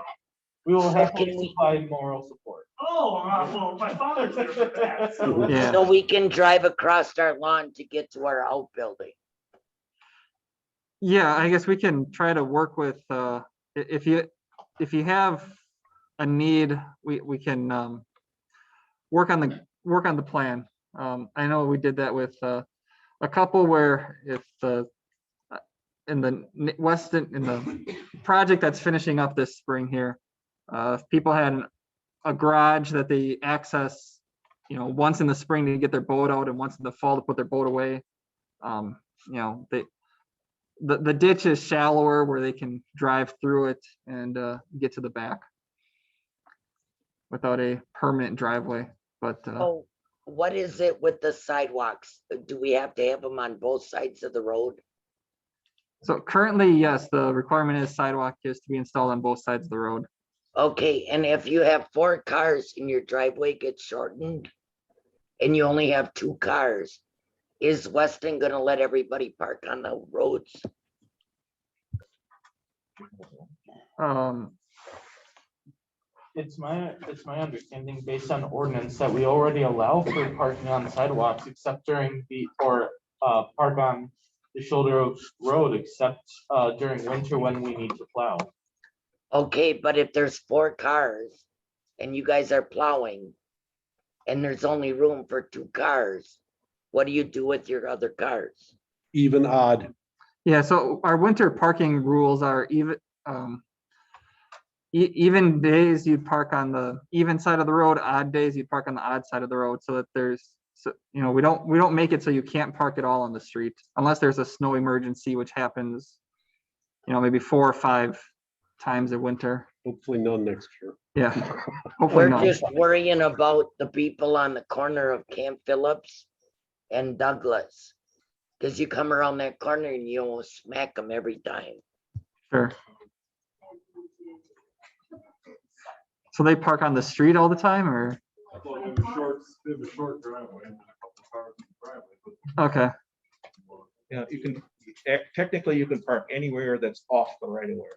We will So have can to we- provide moral support. Oh, well, my father's there for that, so. yeah, So we can drive across our lawn to get to our outbuilding. yeah, I guess we can try to work with if you have a need, we can work on the plan. I know we did that with a couple where if in the Weston, in the project that's finishing up this spring here, if people had a garage that they access, once in the spring to get their boat out and once in the fall to put their boat away, the ditch is shallower where they can drive through it and get to the back without a permanent driveway. But Oh, what is it with the sidewalks? Do we have to have them on both sides of the road? so currently, yes, the requirement is sidewalk is to be installed on both sides of the road. Okay, and if you have 4 cars and your driveway gets shortened and you only have 2 cars, is Weston gonna let everybody park on the roads? It's my understanding based on ordinance that we already allow for parking on sidewalks except during park on the shoulder of road except during winter when we need to plow. Okay, but if there's 4 cars and you guys are plowing and there's only room for 2 cars, what do you do with your other cars? Even odd. Yeah, so our winter parking rules are even even days you'd park on the even side of the road, odd days you'd park on the odd side of the road, so that we don't make it so you can't park it all on the street unless there's a snow emergency, which happens, maybe 4 or 5 times a winter. Hopefully none next year. Yeah, hopefully We're not. just worrying about the people on the corner of Camp Phillips and Douglas. Cause you come around that corner and you almost smack them every time. Sure. So they park on the street all the time, or? Well, they have a short driveway, and a couple cars in the driveway, but Okay, Yeah, you can, technically you can park anywhere that's off the right of way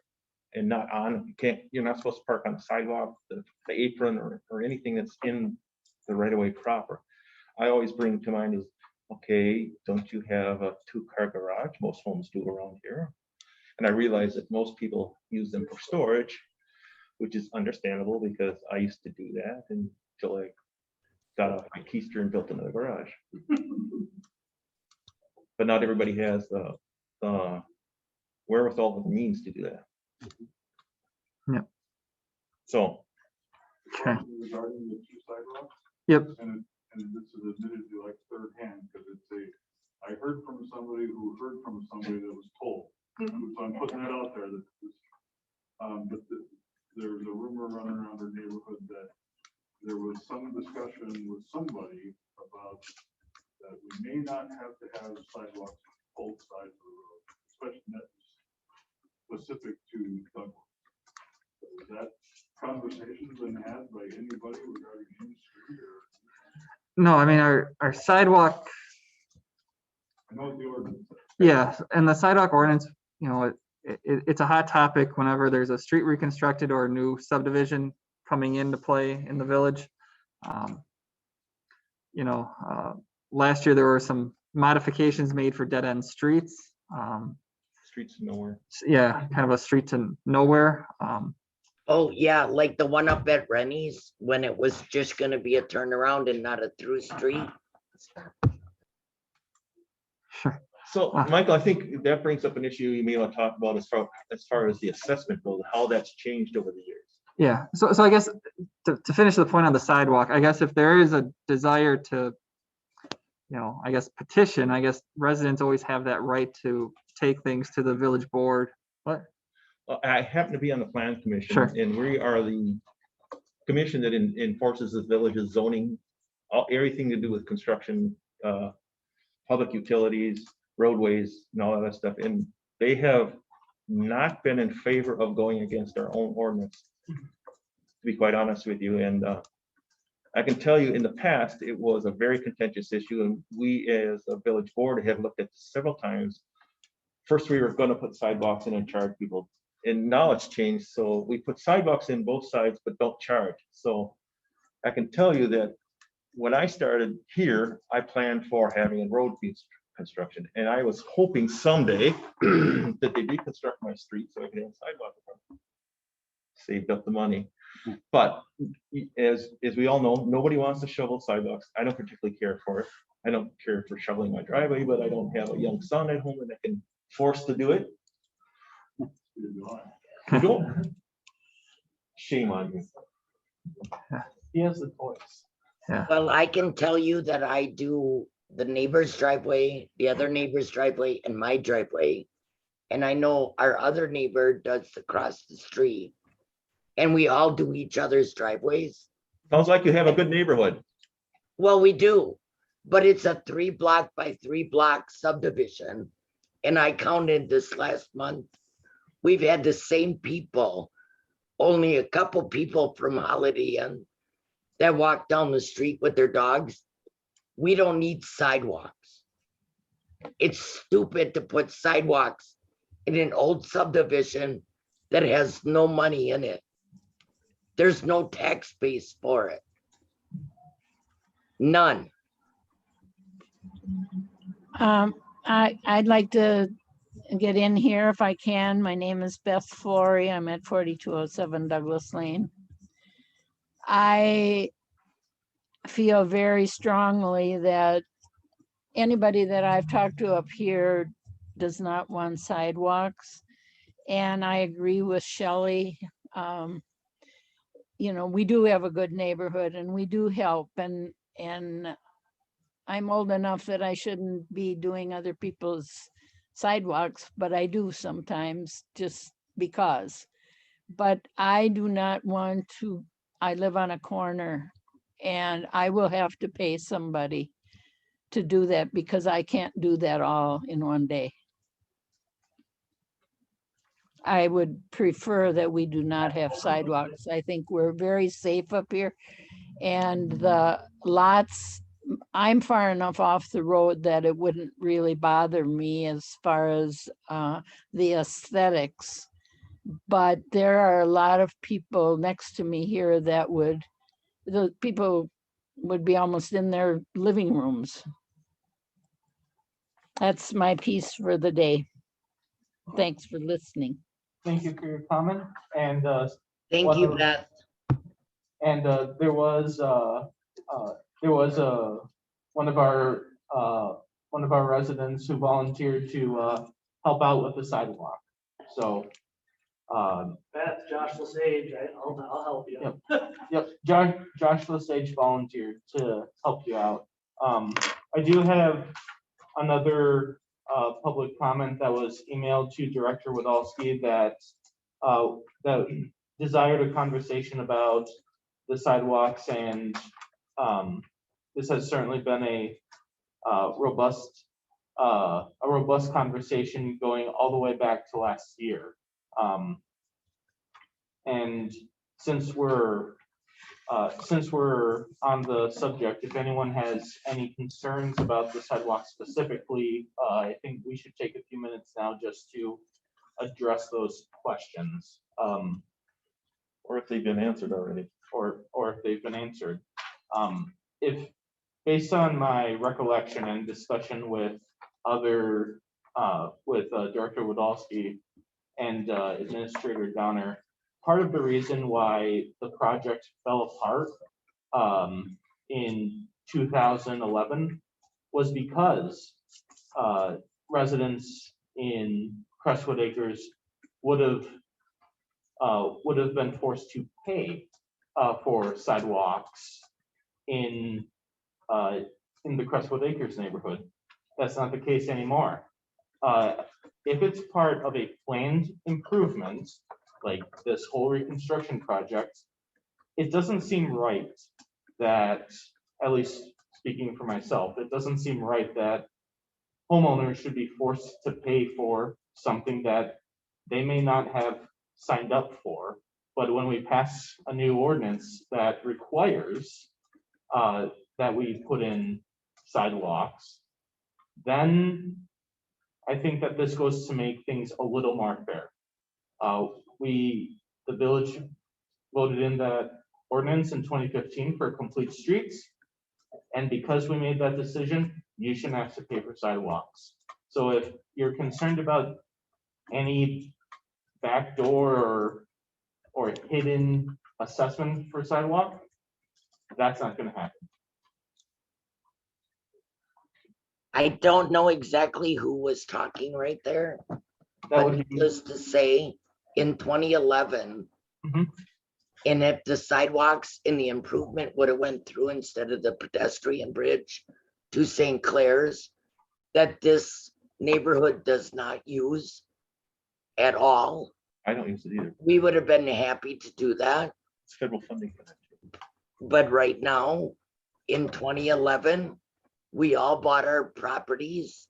and not on, you're not supposed to park on the sidewalk, the apron or anything that's in the right of way proper. I always bring to mind is, okay, don't you have a 2-car garage? Most homes do around here. And I realize that most people use them for storage, which is understandable because I used to do that until I got off my keister and built another garage. But not everybody has the wherewithal, the means to do that. Yeah. So, okay, regarding the 2 sidewalks, yep, and this is admittedly like third hand, because I heard from somebody who heard from somebody that was told. So I'm putting that out there, but there's a rumor running around our neighborhood that there was some discussion with somebody about that we may not have to have sidewalks on both sides of the road, especially that's specific to Douglas. So is that conversation been had by anybody regarding industry or? no, I mean, our sidewalk, I know the ordinance. yeah, and the sidewalk ordinance, it's a hot topic whenever there's a street reconstructed or a new subdivision coming into play in the village. last year there were some modifications made for dead end streets. Streets nowhere. Yeah, kind of a street to nowhere. Oh, yeah, like the one up at Rennie's when it was just gonna be a turnaround and not a through street. So, Michael, I think that brings up an issue you may want to talk about as far as the assessment goes, how that's changed over the years. Yeah, so I guess to finish the point on the sidewalk, I guess if there is a desire to, I guess petition, I guess residents always have that right to take things to the village board. What? I happen to be on the plan commission. Sure. And we are the commission that enforces the village's zoning, everything to do with construction, public utilities, roadways, and all of that stuff. And they have not been in favor of going against our own ordinance, to be quite honest with you. And I can tell you in the past, it was a very contentious issue. And we as a village board have looked at this several times. First, we were going to put sidewalks in and charge people. And now it's changed. So we put sidewalks in both sides, but don't charge. So I can tell you that when I started here, I planned for having a road construction. And I was hoping someday that they reconstruct my street so I could have a sidewalk. Saved up the money. But as we all know, nobody wants to shovel sidewalks. I don't particularly care for it. I don't care for shoveling my driveway, but I don't have a young son at home that I can force to do it. You don't. Shame on you. He has the toys. Well, I can tell you that I do the neighbor's driveway, the other neighbor's driveway, and my driveway. And I know our other neighbor does across the street. And we all do each other's driveways. Sounds like you have a good neighborhood. Well, we do, but it's a 3 block by 3 block subdivision. And I counted this last month. We've had the same people, only a couple people from Holiday Inn that walk down the street with their dogs. We don't need sidewalks. It's stupid to put sidewalks in an old subdivision that has no money in it. There's no tax base for it. None. I'd like to get in here if I can. My name is Beth Flory. I'm at 4207 Douglas Lane. I feel very strongly that anybody that I've talked to up here does not want sidewalks. And I agree with Shelley. We do have a good neighborhood and we do help, and I'm old enough that I shouldn't be doing other people's sidewalks, but I do sometimes just because. But I do not want to, I live on a corner and I will have to pay somebody to do that because I can't do that all in one day. I would prefer that we do not have sidewalks. I think we're very safe up here. And the lots, I'm far enough off the road that it wouldn't really bother me as far as the aesthetics. But there are a lot of people next to me here that the people would be almost in their living rooms. That's my piece for the day. Thanks for listening. Thank you for your comment. And Thank you, Beth. And there was one of our residents who volunteered to help out with the sidewalk. So Beth, Josh Lesage, I'll help you. Yep, Josh Lesage volunteered to help you out. I do have another public comment that was emailed to Director Wadowski that desired a conversation about the sidewalks, and this has certainly been a robust conversation going all the way back to last year. And since we're on the subject, if anyone has any concerns about the sidewalk specifically, I think we should take a few minutes now just to address those questions. Or if they've been answered already. Or if they've been answered. If based on my recollection and discussion with other, with Director Wodolski and Administrator Donner, part of the reason why the project fell apart in 2011 was because residents in Crestwood Acres would have been forced to pay for sidewalks in the Crestwood Acres neighborhood. That's not the case anymore. If it's part of a planned improvement, like this whole reconstruction project, it doesn't seem right that, at least speaking for myself, it doesn't seem right that homeowners should be forced to pay for something that they may not have signed up for. But when we pass a new ordinance that requires that we put in sidewalks, then I think that this goes to make things a little more fair. The village voted in that ordinance in 2015 for complete streets. And because we made that decision, you shouldn't have to pay for sidewalks. So if you're concerned about any backdoor or hidden assessment for sidewalk, that's not going to happen. I don't know exactly who was talking right there. That But would be, just to say, in 2011, Mhm. and if the sidewalks in the improvement would have went through instead of the pedestrian bridge to St. Clair's, that this neighborhood does not use at all, I don't use it either. we would have been happy to do that. It's federal funding for that. But right now, in 2011, we all bought our properties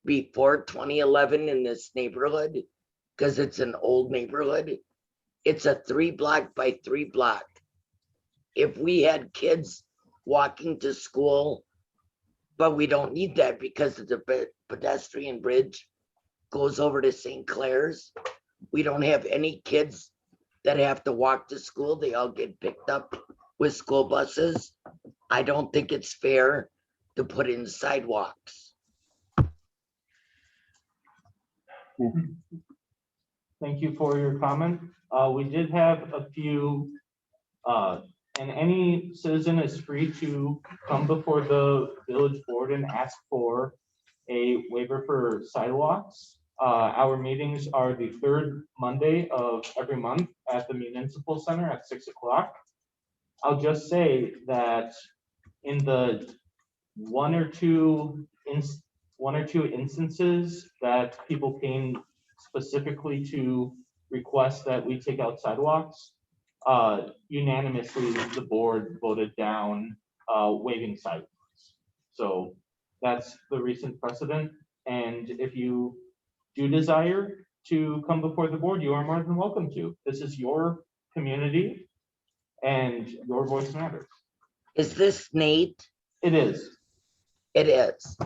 before 2011 in this neighborhood, because it's an old neighborhood. It's a 3-block by 3-block. If we had kids walking to school, but we don't need that because of the pedestrian bridge goes over to St. Clair's. We don't have any kids that have to walk to school. They all get picked up with school buses. I don't think it's fair to put in sidewalks. Thank you for your comment. We did have a few, and any citizen is free to come before the village board and ask for a waiver for sidewalks. Our meetings are the third Monday of every month at the Municipal Center at 6 o'clock. I'll just say that in the one or two instances that people came specifically to request that we take out sidewalks, unanimously the board voted down waiving sidewalks. So that's the recent precedent. And if you do desire to come before the board, you are more than welcome to. This is your community and your voice matters. Is this Nate? It is. It is.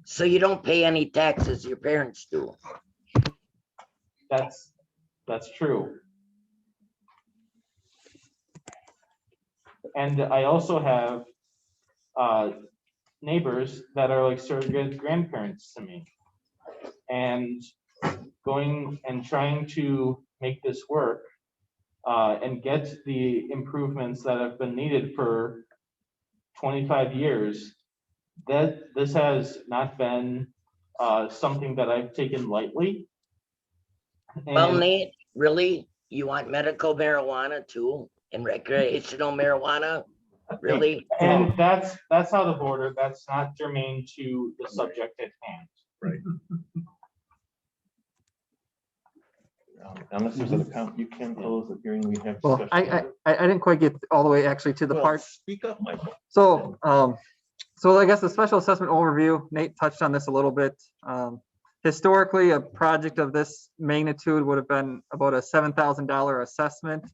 So you don't pay any taxes, your parents do. That's true. And I also have neighbors that are like surrogate grandparents to me. And going and trying to make this work and get the improvements that have been needed for 25 years, that this has not been something that I've taken lightly. Well, And Nate, really? You want medical marijuana too and recreational marijuana? Really? and that's how the border, that's not germane to the subject at hand. Right. Unless there's an account, you can close the hearing. We have. Well, discussion. I didn't quite get all the way actually to the Well, part. Speak up, Michael. So, so I guess the special assessment overview, Nate touched on this a little bit. Historically, a project of this magnitude would have been about a $7,000 assessment.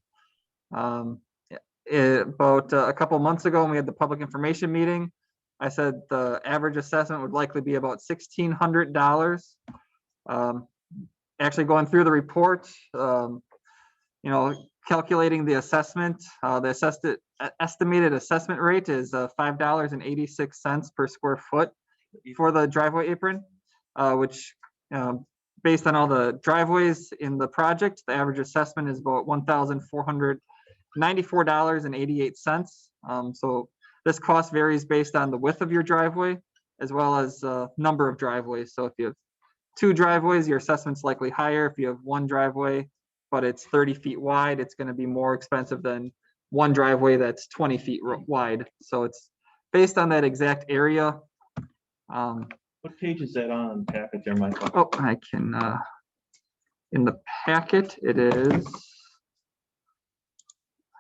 About a couple months ago, when we had the public information meeting, I said the average assessment would likely be about $1,600. Actually going through the report, calculating the assessment, estimated assessment rate is $5.86 per square foot for the driveway apron, which based on all the driveways in the project, the average assessment is about $1,494.88. So this cost varies based on the width of your driveway as well as number of driveways. So if you have 2 driveways, your assessment's likely higher. If you have 1 driveway, but it's 30 feet wide, it's going to be more expensive than 1 driveway that's 20 feet wide. So it's based on that exact area. What page is that on packet there, Michael? Oh, I can, in the packet, it is,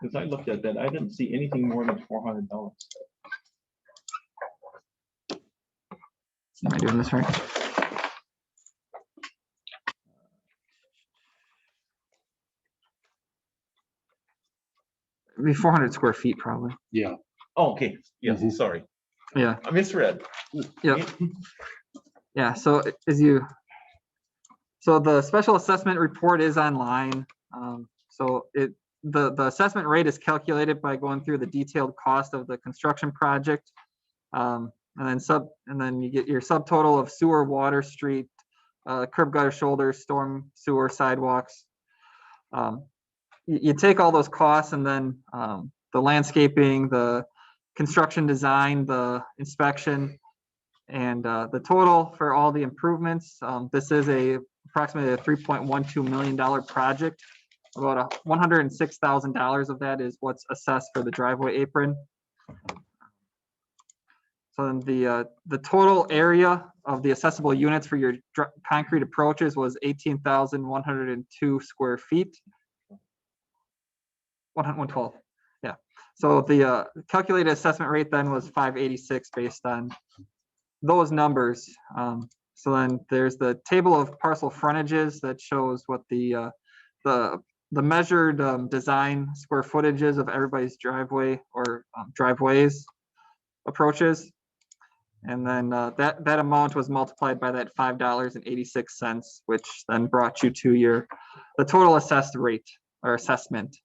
Because I looked at that, I didn't see anything more than $400. am I doing this right? It'd be 400 square feet probably. Yeah. Oh, okay, yes, sorry. Yeah. I misread. Yep. Yeah, so so the special assessment report is online. So the assessment rate is calculated by going through the detailed cost of the construction project. And then you get your subtotal of sewer, water, street, curb, gutter, shoulders, storm sewer, sidewalks. You take all those costs and then the landscaping, the construction design, the inspection, and the total for all the improvements. This is approximately a $3.12 million project. About $106,000 of that is what's assessed for the driveway apron. So then the total area of the accessible units for your concrete approaches was 18,102 square feet. 112, yeah. So the calculated assessment rate then was 586 based on those numbers. So then there's the table of parcel frontages that shows what the measured design square footages of everybody's driveway or driveways approaches. And then that amount was multiplied by that $5.86, which then brought you to the total assessed rate or assessment.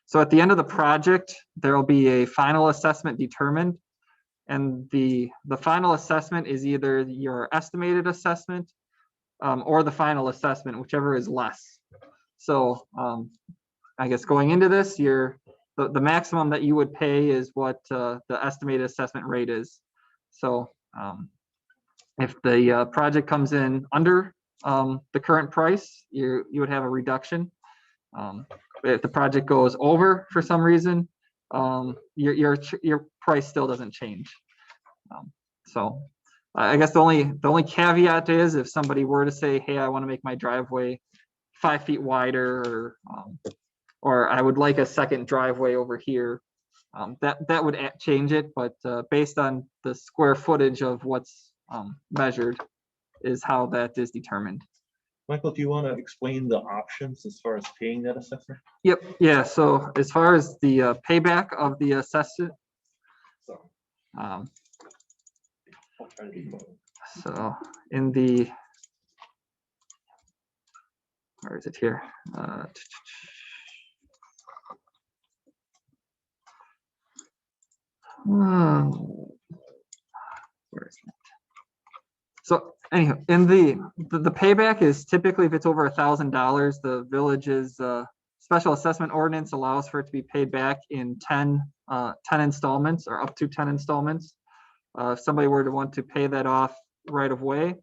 So at the end of the project, there will be a final assessment determined. And the final assessment is either your estimated assessment or the final assessment, whichever is less. So I guess going into this, the maximum that you would pay is what the estimated assessment rate is. So if the project comes in under the current price, you would have a reduction. If the project goes over for some reason, your price still doesn't change. So I guess the only caveat is if somebody were to say, hey, I want to make my driveway 5 feet wider, or I would like a second driveway over here, that would change it. But based on the square footage of what's measured is how that is determined. Michael, do you want to explain the options as far as paying that assessment? Yep. Yeah. So as far as the payback of the assessment, so in the, where is it here? Where is that? So anyhow, in the payback is typically if it's over $1,000, the village's special assessment ordinance allows for it to be paid back in 10 installments or up to 10 installments. If somebody were to want to pay that off right away,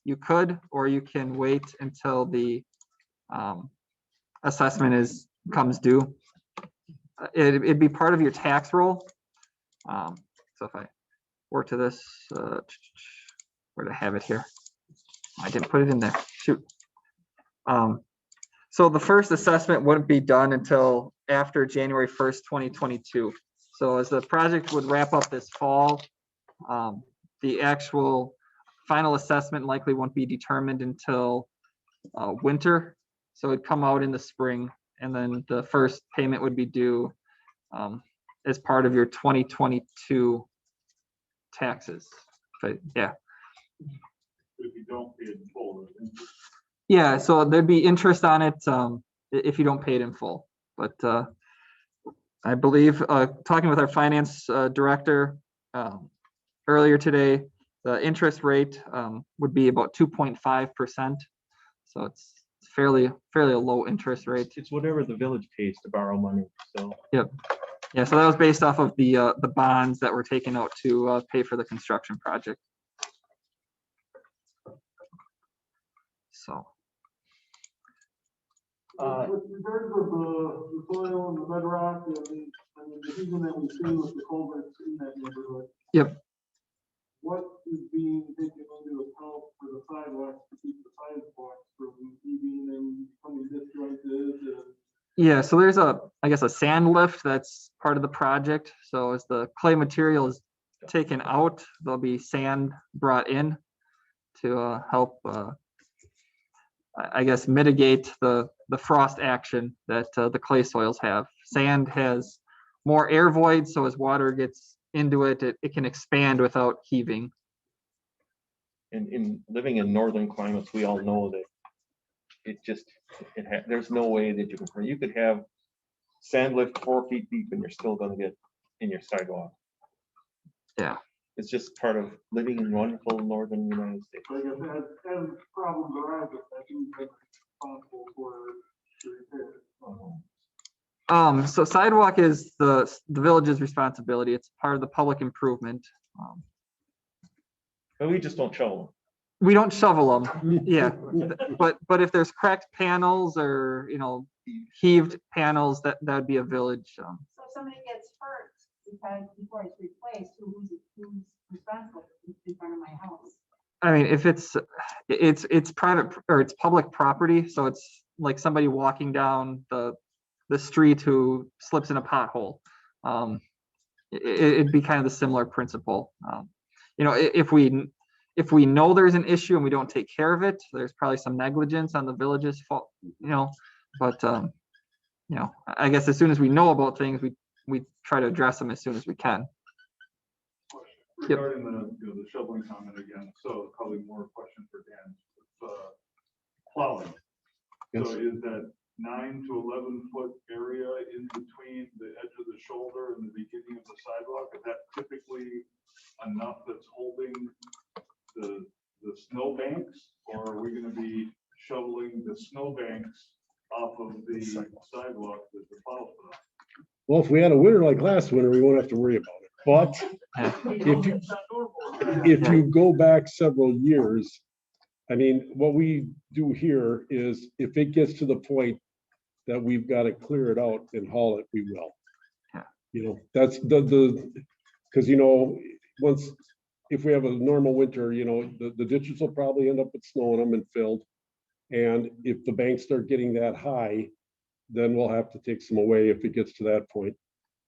you could, or you can wait until the assessment comes due. It'd be part of your tax roll. So if I work to this, where do I have it here? I didn't put it in there. Shoot. So the first assessment wouldn't be done until after January 1st, 2022. So as the project would wrap up this fall, the actual final assessment likely won't be determined until winter. So it'd come out in the spring, and then the first payment would be due as part of your 2022 taxes. But yeah. If you don't pay it in full, Yeah, so there'd be interest on it. if you don't pay it in full. But I believe, talking with our finance director earlier today, the interest rate would be about 2.5%. So it's fairly a low interest rate. It's whatever the village pays to borrow money, so. Yep. Yeah, so that was based off of the bonds that were taken out to pay for the construction project. So. With regards to the soil and the bedrock and the season that we see with the culverts in that neighborhood. Yep. What is being taken into account for the sidewalks to keep the sidewalks from heaving and becoming disjointed? Yeah, so there's I guess a sand lift that's part of the project. So as the clay material is taken out, there'll be sand brought in to help, I guess, mitigate the frost action that the clay soils have. Sand has more air voids, so as water gets into it, it can expand without heaving. In living in northern climates, we all know that there's no way that you could have sand lift 4 feet deep and you're still gonna get in your sidewalk. Yeah. It's just part of living in wonderful northern United States. Like as problems arise, that you be responsible for the repair. So sidewalk is the village's responsibility. It's part of the public improvement. But we just don't shovel them. We don't shovel them, yeah. But if there's cracked panels or, heaved panels, that would be a village. So if somebody gets hurt because before it's replaced, who's responsible in front of my house? I mean, if it's private or it's public property, so it's like somebody walking down the street who slips in a pothole. It'd be kind of the similar principle. If we know there's an issue and we don't take care of it, there's probably some negligence on the village's fault, but I guess as soon as we know about things, we try to address them as soon as we can. Regarding the shoveling comment again, so probably more a question for Dan. Plowing. Yes. So is that 9 to 11 foot area in between the edge of the shoulder and the beginning of the sidewalk? Is that typically enough that's holding the snow banks? Or are we gonna be shoveling the snow banks off of the sidewalk that the plows put on? Well, if we had a winter like last winter, we won't have to worry about it. But if you go back several years, I mean, what we do here is if it gets to the point that we've got to clear it out and haul it, we will. Yeah. That's because once, if we have a normal winter, the ditches will probably end up with snow in them and filled. And if the banks start getting that high, then we'll have to take some away if it gets to that point.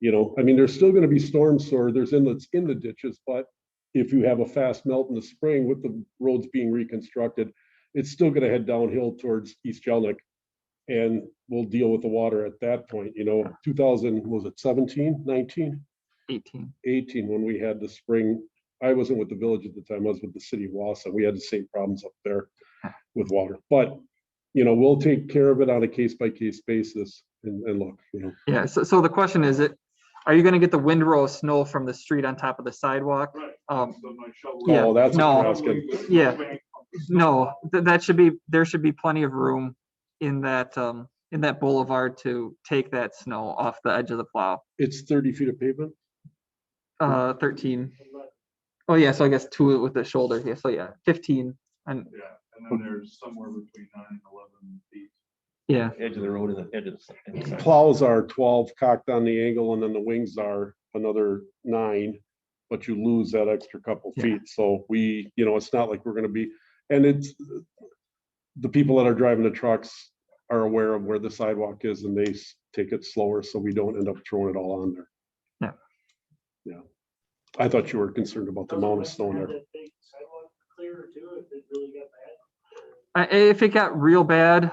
I mean, there's still going to be storms or there's inlets in the ditches, but if you have a fast melt in the spring with the roads being reconstructed, it's still going to head downhill towards East Jelnik, and we'll deal with the water at that point. 2000, was it 17, 19? 18, when we had the spring. I wasn't with the village at the time, I was with the city of Wausau. We had the same problems up there with water, but we'll take care of it on a case-by-case basis and look, Yeah, so the question is, are you gonna get the windrow of snow from the street on top of the sidewalk? Right. Yeah, Oh, that's what no, you're asking. yeah, no, there should be plenty of room in that boulevard to take that snow off the edge of the plow. It's 30 feet of pavement? 13. Oh, yeah, so I guess 2 with the shoulder here, so yeah, 15. And Yeah, and then there's somewhere between 9 and 11 feet. yeah, Edge of the road and the edge of the side. Plows are 12 cocked on the angle, and then the wings are another 9, but you lose that extra couple feet. So it's not like we're going to be, and it's the people that are driving the trucks are aware of where the sidewalk is, and they take it slower so we don't end up throwing it all on there. Yeah. I thought you were concerned about the amount of snow in there. if it got real bad,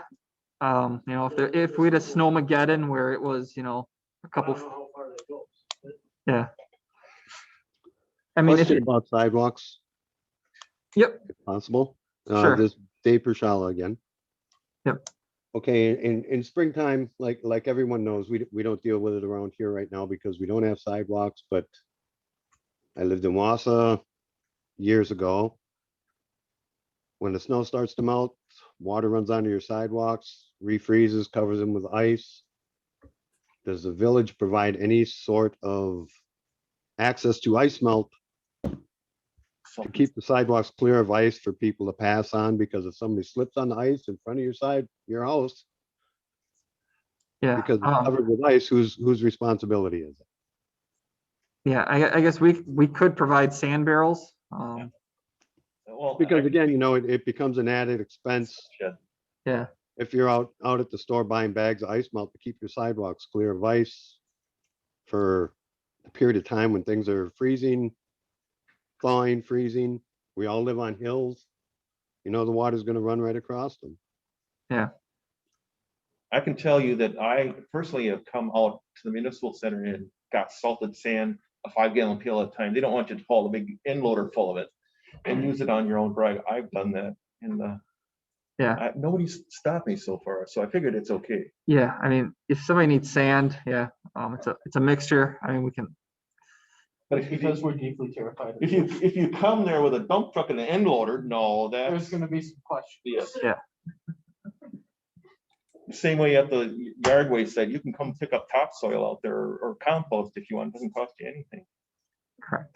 if we had a snowmageddon where it was, a couple. Yeah. I mean, Question about sidewalks. Yep. If possible. Sure. This Dave Pershala again. Yep. Okay, in springtime, like everyone knows, we don't deal with it around here right now because we don't have sidewalks, but I lived in Wausau years ago. When the snow starts to melt, water runs onto your sidewalks, refreezes, covers them with ice. Does the village provide any sort of access to ice melt to keep the sidewalks clear of ice for people to pass on? Because if somebody slips on the ice in front of your house, Yeah. because it's covered with ice, whose responsibility is it? Yeah, I guess we could provide sand barrels. Well, Because again, it becomes an added expense Yeah, if you're out at the store buying bags of ice melt to keep your sidewalks clear of ice for a period of time when things are freezing, thawing, freezing. We all live on hills. The water's going to run right across them. yeah, I can tell you that I personally have come out to the municipal center and got salted sand, a 5-gallon pail at a time. They don't want you to haul a big end loader full of it and use it on your own drive. I've done that, and yeah, nobody's stopped me so far, so I figured it's okay. yeah. I mean, if somebody needs sand, yeah, it's a mixture. I mean, we can. But It's because we're deeply terrified. if you come there with a dump truck and an end loader, no, There's that's gonna be some questions. Yeah. the same way at the yard waste site. You can come pick up topsoil out there or compost if you want. It doesn't cost you anything. Correct.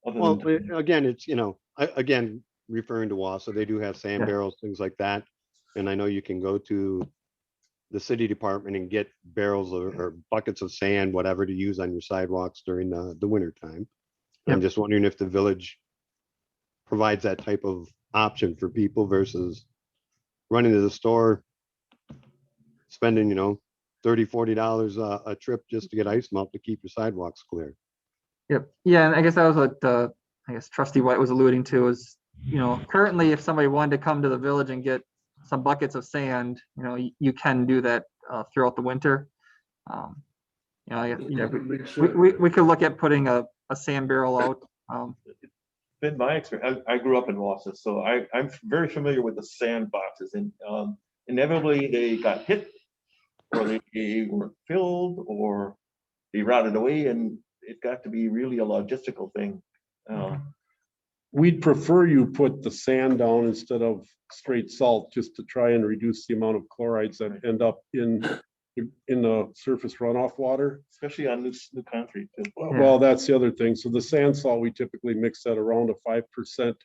Other Well, than, again, it's, again, referring to Wausau, they do have sand Yeah. barrels, things like that. And I know you can go to the city department and get barrels or buckets of sand, whatever, to use on your sidewalks during the winter time. I'm Yep. just wondering if the village provides that type of option for people versus running to the store, spending, $30, $40 a trip just to get ice melt to keep your sidewalks clear. Yep. Yeah, and I guess that was what I guess Trustee White was alluding to is, currently if somebody wanted to come to the village and get some buckets of sand, you can do that throughout the winter. We could look at putting a sand barrel out. been my experience. I grew up in Wausau, so I'm very familiar with the sand boxes, and inevitably they got hit, or they were filled, or they rotted away, and it got to be really a logistical thing. We'd prefer you put the sand down instead of straight salt, just to try and reduce the amount of chlorides that end up in the surface runoff water. Especially on new concrete too. Well, that's the other thing. So the sand salt, we typically mix at around a 5%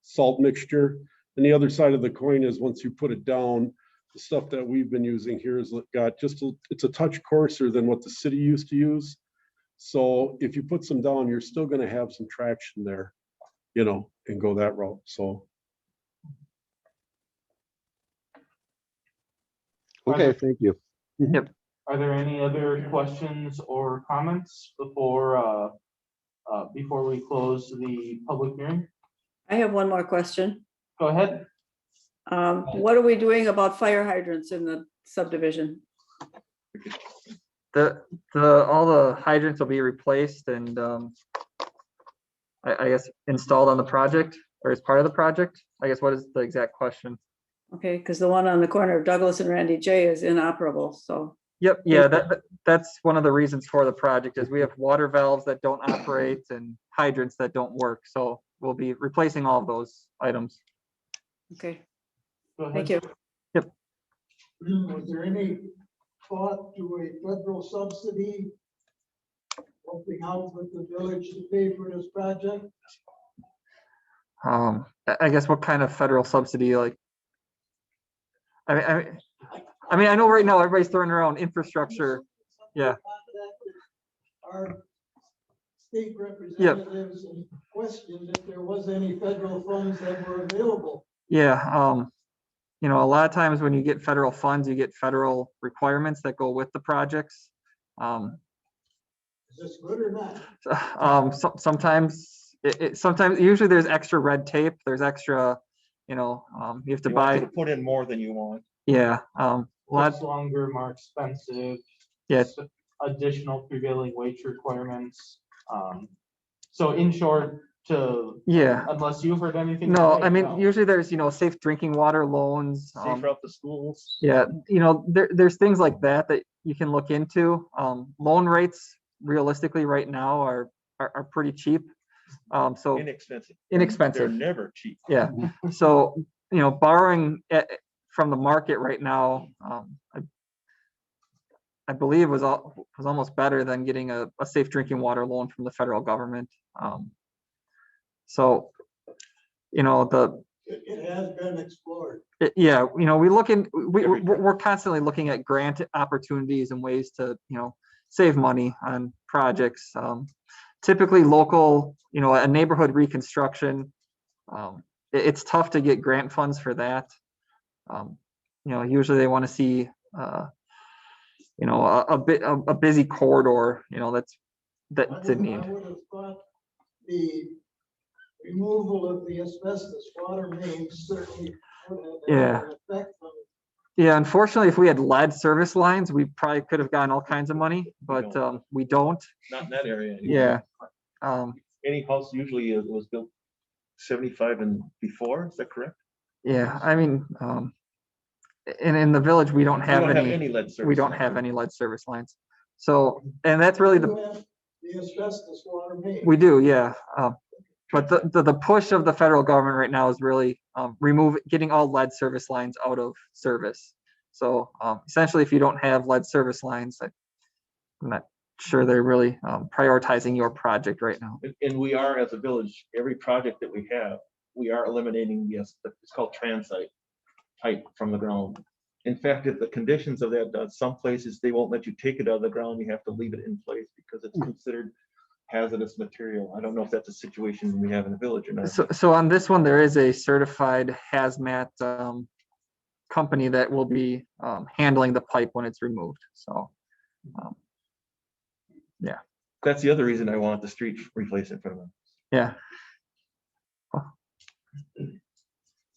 salt mixture. And the other side of the coin is once you put it down, the stuff that we've been using here has got it's a touch coarser than what the city used to use. So if you put some down, you're still going to have some traction there, and go that route. So. Okay, thank you. Yep. Are there any other questions or comments before we close the public hearing? I have one more question. Go ahead. What are we doing about fire hydrants in the subdivision? All the hydrants will be replaced and I guess installed on the project or as part of the project. I guess what is the exact question? Okay, because the one on the corner of Douglas and Randy J is inoperable, so. Yep, yeah, that's one of the reasons for the project is we have water valves that don't operate and hydrants that don't work. So we'll be replacing all of those items. Okay, Go ahead. thank you. Yep. Was there any thought to a federal subsidy helping out with the village to pay for this project? I guess what kind of federal subsidy, like? I mean, I know right now everybody's throwing around infrastructure. Yeah. Our state representatives questioned if there was any federal funds that were available. Yeah. A lot of times when you get federal funds, you get federal requirements that go with the projects. Is this good or not? Sometimes usually there's extra red tape. There's extra, you have to buy. Put in more than you want. Yeah. It's longer, more expensive. Yeah. Additional prevailing wage requirements. So in short, to, Yeah, unless you heard anything. no, today, I mean, no. usually there's, safe drinking water loans. Safe route to schools. Yeah, there's things like that that you can look into. Loan rates realistically right now are pretty cheap. So Inexpensive. inexpensive. They're never cheap. Yeah, so, borrowing from the market right now, I believe was almost better than getting a safe drinking water loan from the federal government. So, It has been explored. yeah, we're constantly looking at grant opportunities and ways to, save money on projects. Typically local, a neighborhood reconstruction. It's tough to get grant funds for that. Usually they want to see, a busy corridor, that's in need. I would have thought the removal of the asbestos water mains certainly would have Yeah. had an effect on Yeah, unfortunately, if we had lead service lines, we probably could have gotten all kinds of money, but we don't. Not in that area. anyway. Yeah. Any house usually was built 75 and before, is that correct? Yeah, I mean, in the village, we don't have any lead service. we don't lines. have any lead service lines. So, and that's really you have the asbestos water main. we do, yeah. But the push of the federal government right now is really getting all lead service lines out of service. So essentially, if you don't have lead service lines, I'm not sure they're really prioritizing your project right now. And we are, as a village, every project that we have, we are eliminating, yes, it's called transite pipe from the ground. In fact, if the conditions of that, some places, they won't let you take it out of the ground. You have to leave it in place because it's considered hazardous material. I don't know if that's a situation we have in the village or not. So on this one, there is a certified hazmat company that will be handling the pipe when it's removed. So, yeah. That's the other reason I want the street replaced in front of them. Yeah.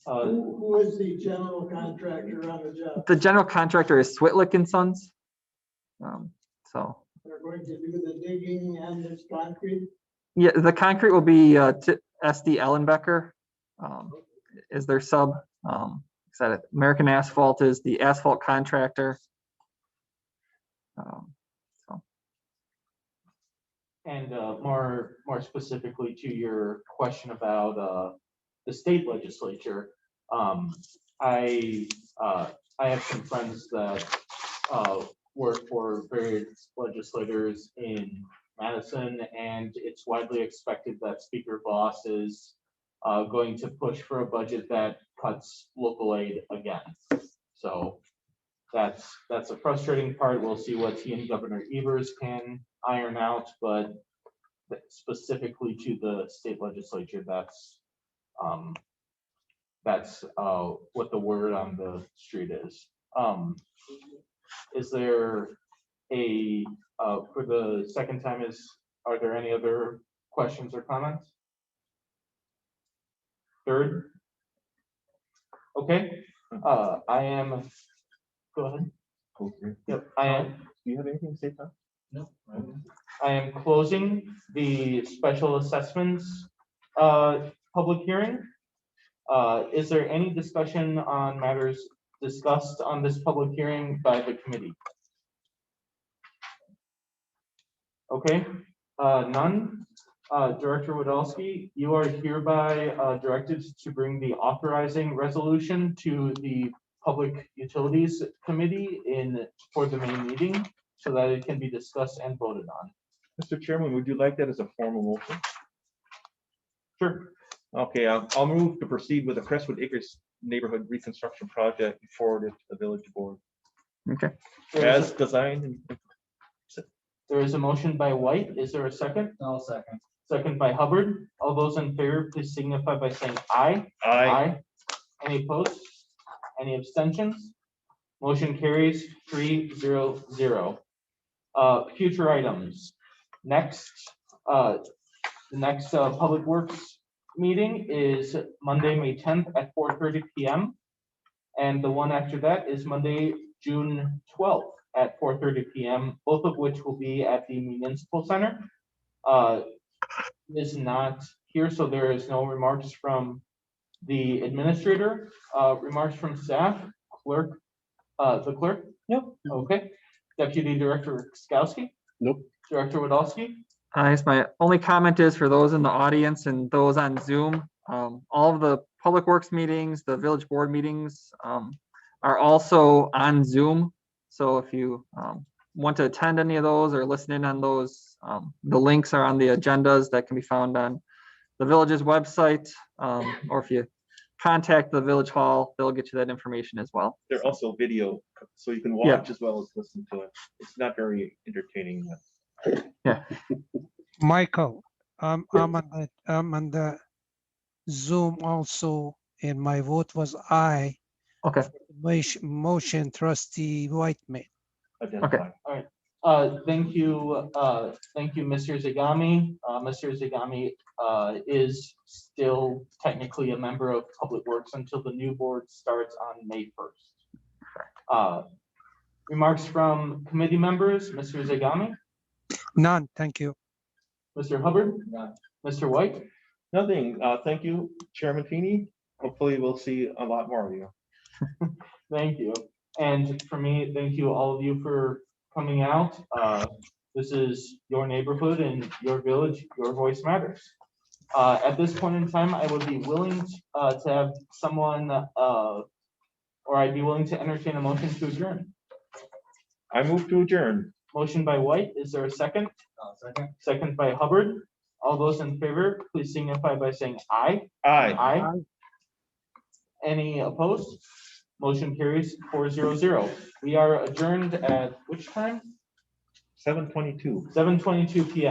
Who is the general contractor on the job? The general contractor is Switlick and Sons. So. They're going to do the digging and this concrete? Yeah, the concrete will be SD Ellenbecker is their sub. American Asphalt is the asphalt contractor. And more specifically to your question about the state legislature, I have some friends that work for various legislators in Madison, and it's widely expected that Speaker Voss is going to push for a budget that cuts local aid again. So that's a frustrating part. We'll see what he and Governor Evers can iron out, but specifically to the state legislature, that's what the word on the street is. Is there for the second time, are there any other questions or comments? Third? Okay, go ahead. Yep, I am. Do you have anything to say, Tom? No. I am closing the special assessments public hearing. Is there any discussion on matters discussed on this public hearing by the committee? Okay, none. Director Wodolski, you are hereby directed to bring the authorizing resolution to the Public Utilities Committee for the main meeting so that it can be discussed and voted on. Mr. Chairman, would you like that as a formal motion? Sure. Okay, I'll move to proceed with the Crestwood Acres neighborhood reconstruction project forwarded to the village board. Okay. As designed. There is a motion by White. Is there a second? I'll second. Second by Hubbard. All those in favor, please signify by saying aye. Aye. Any opposed? Any abstentions? Motion carries 3-0-0. Future items. Next, the next Public Works meeting is Monday, May 10th at 4:30 p.m. And the one after that is Monday, June 12th at 4:30 p.m., both of which will be at the Municipal Center. It is not here, so there is no remarks from the administrator, remarks from staff, clerk, the clerk? Nope. Okay. Deputy Director Skowski, Nope. Director Podolsky? I guess my only comment is for those in the audience and those on Zoom, all of the public works meetings, the village board meetings, are also on Zoom. So if you want to attend any of those or listen in on those, the links are on the agendas that can be found on the village's website. Or if you contact the village hall, they'll get you that information as well. They're also video, so you can Yeah. watch as well as listen to it. It's not very entertaining. Yeah. Michael, I'm on the Zoom also, and my vote was aye. Okay. Motion trustee Whiteman. Identify. Thank you, Mr. Zagami. Mr. Zagami is still technically a member of Public Works until the new board starts on May 1st. Remarks from committee members, Mr. Zagami, None, thank you. Mr. Hubbard, Mr. White. Nothing. Thank you, Chairman Feeney. Hopefully we'll see a lot more of you. Thank you. And for me, thank you all of you for coming out. This is your neighborhood and your village, your voice matters. At this point in time, I would be willing to have someone, or I'd be willing to entertain a motion to adjourn. I move to adjourn. Motion by White, is there a second? Second. Second by Hubbard. All those in favor, please signify by saying aye. Aye. Aye. Any opposed? Motion carries 4-0-0. We are adjourned at which time? 7:22. 7:22 PM.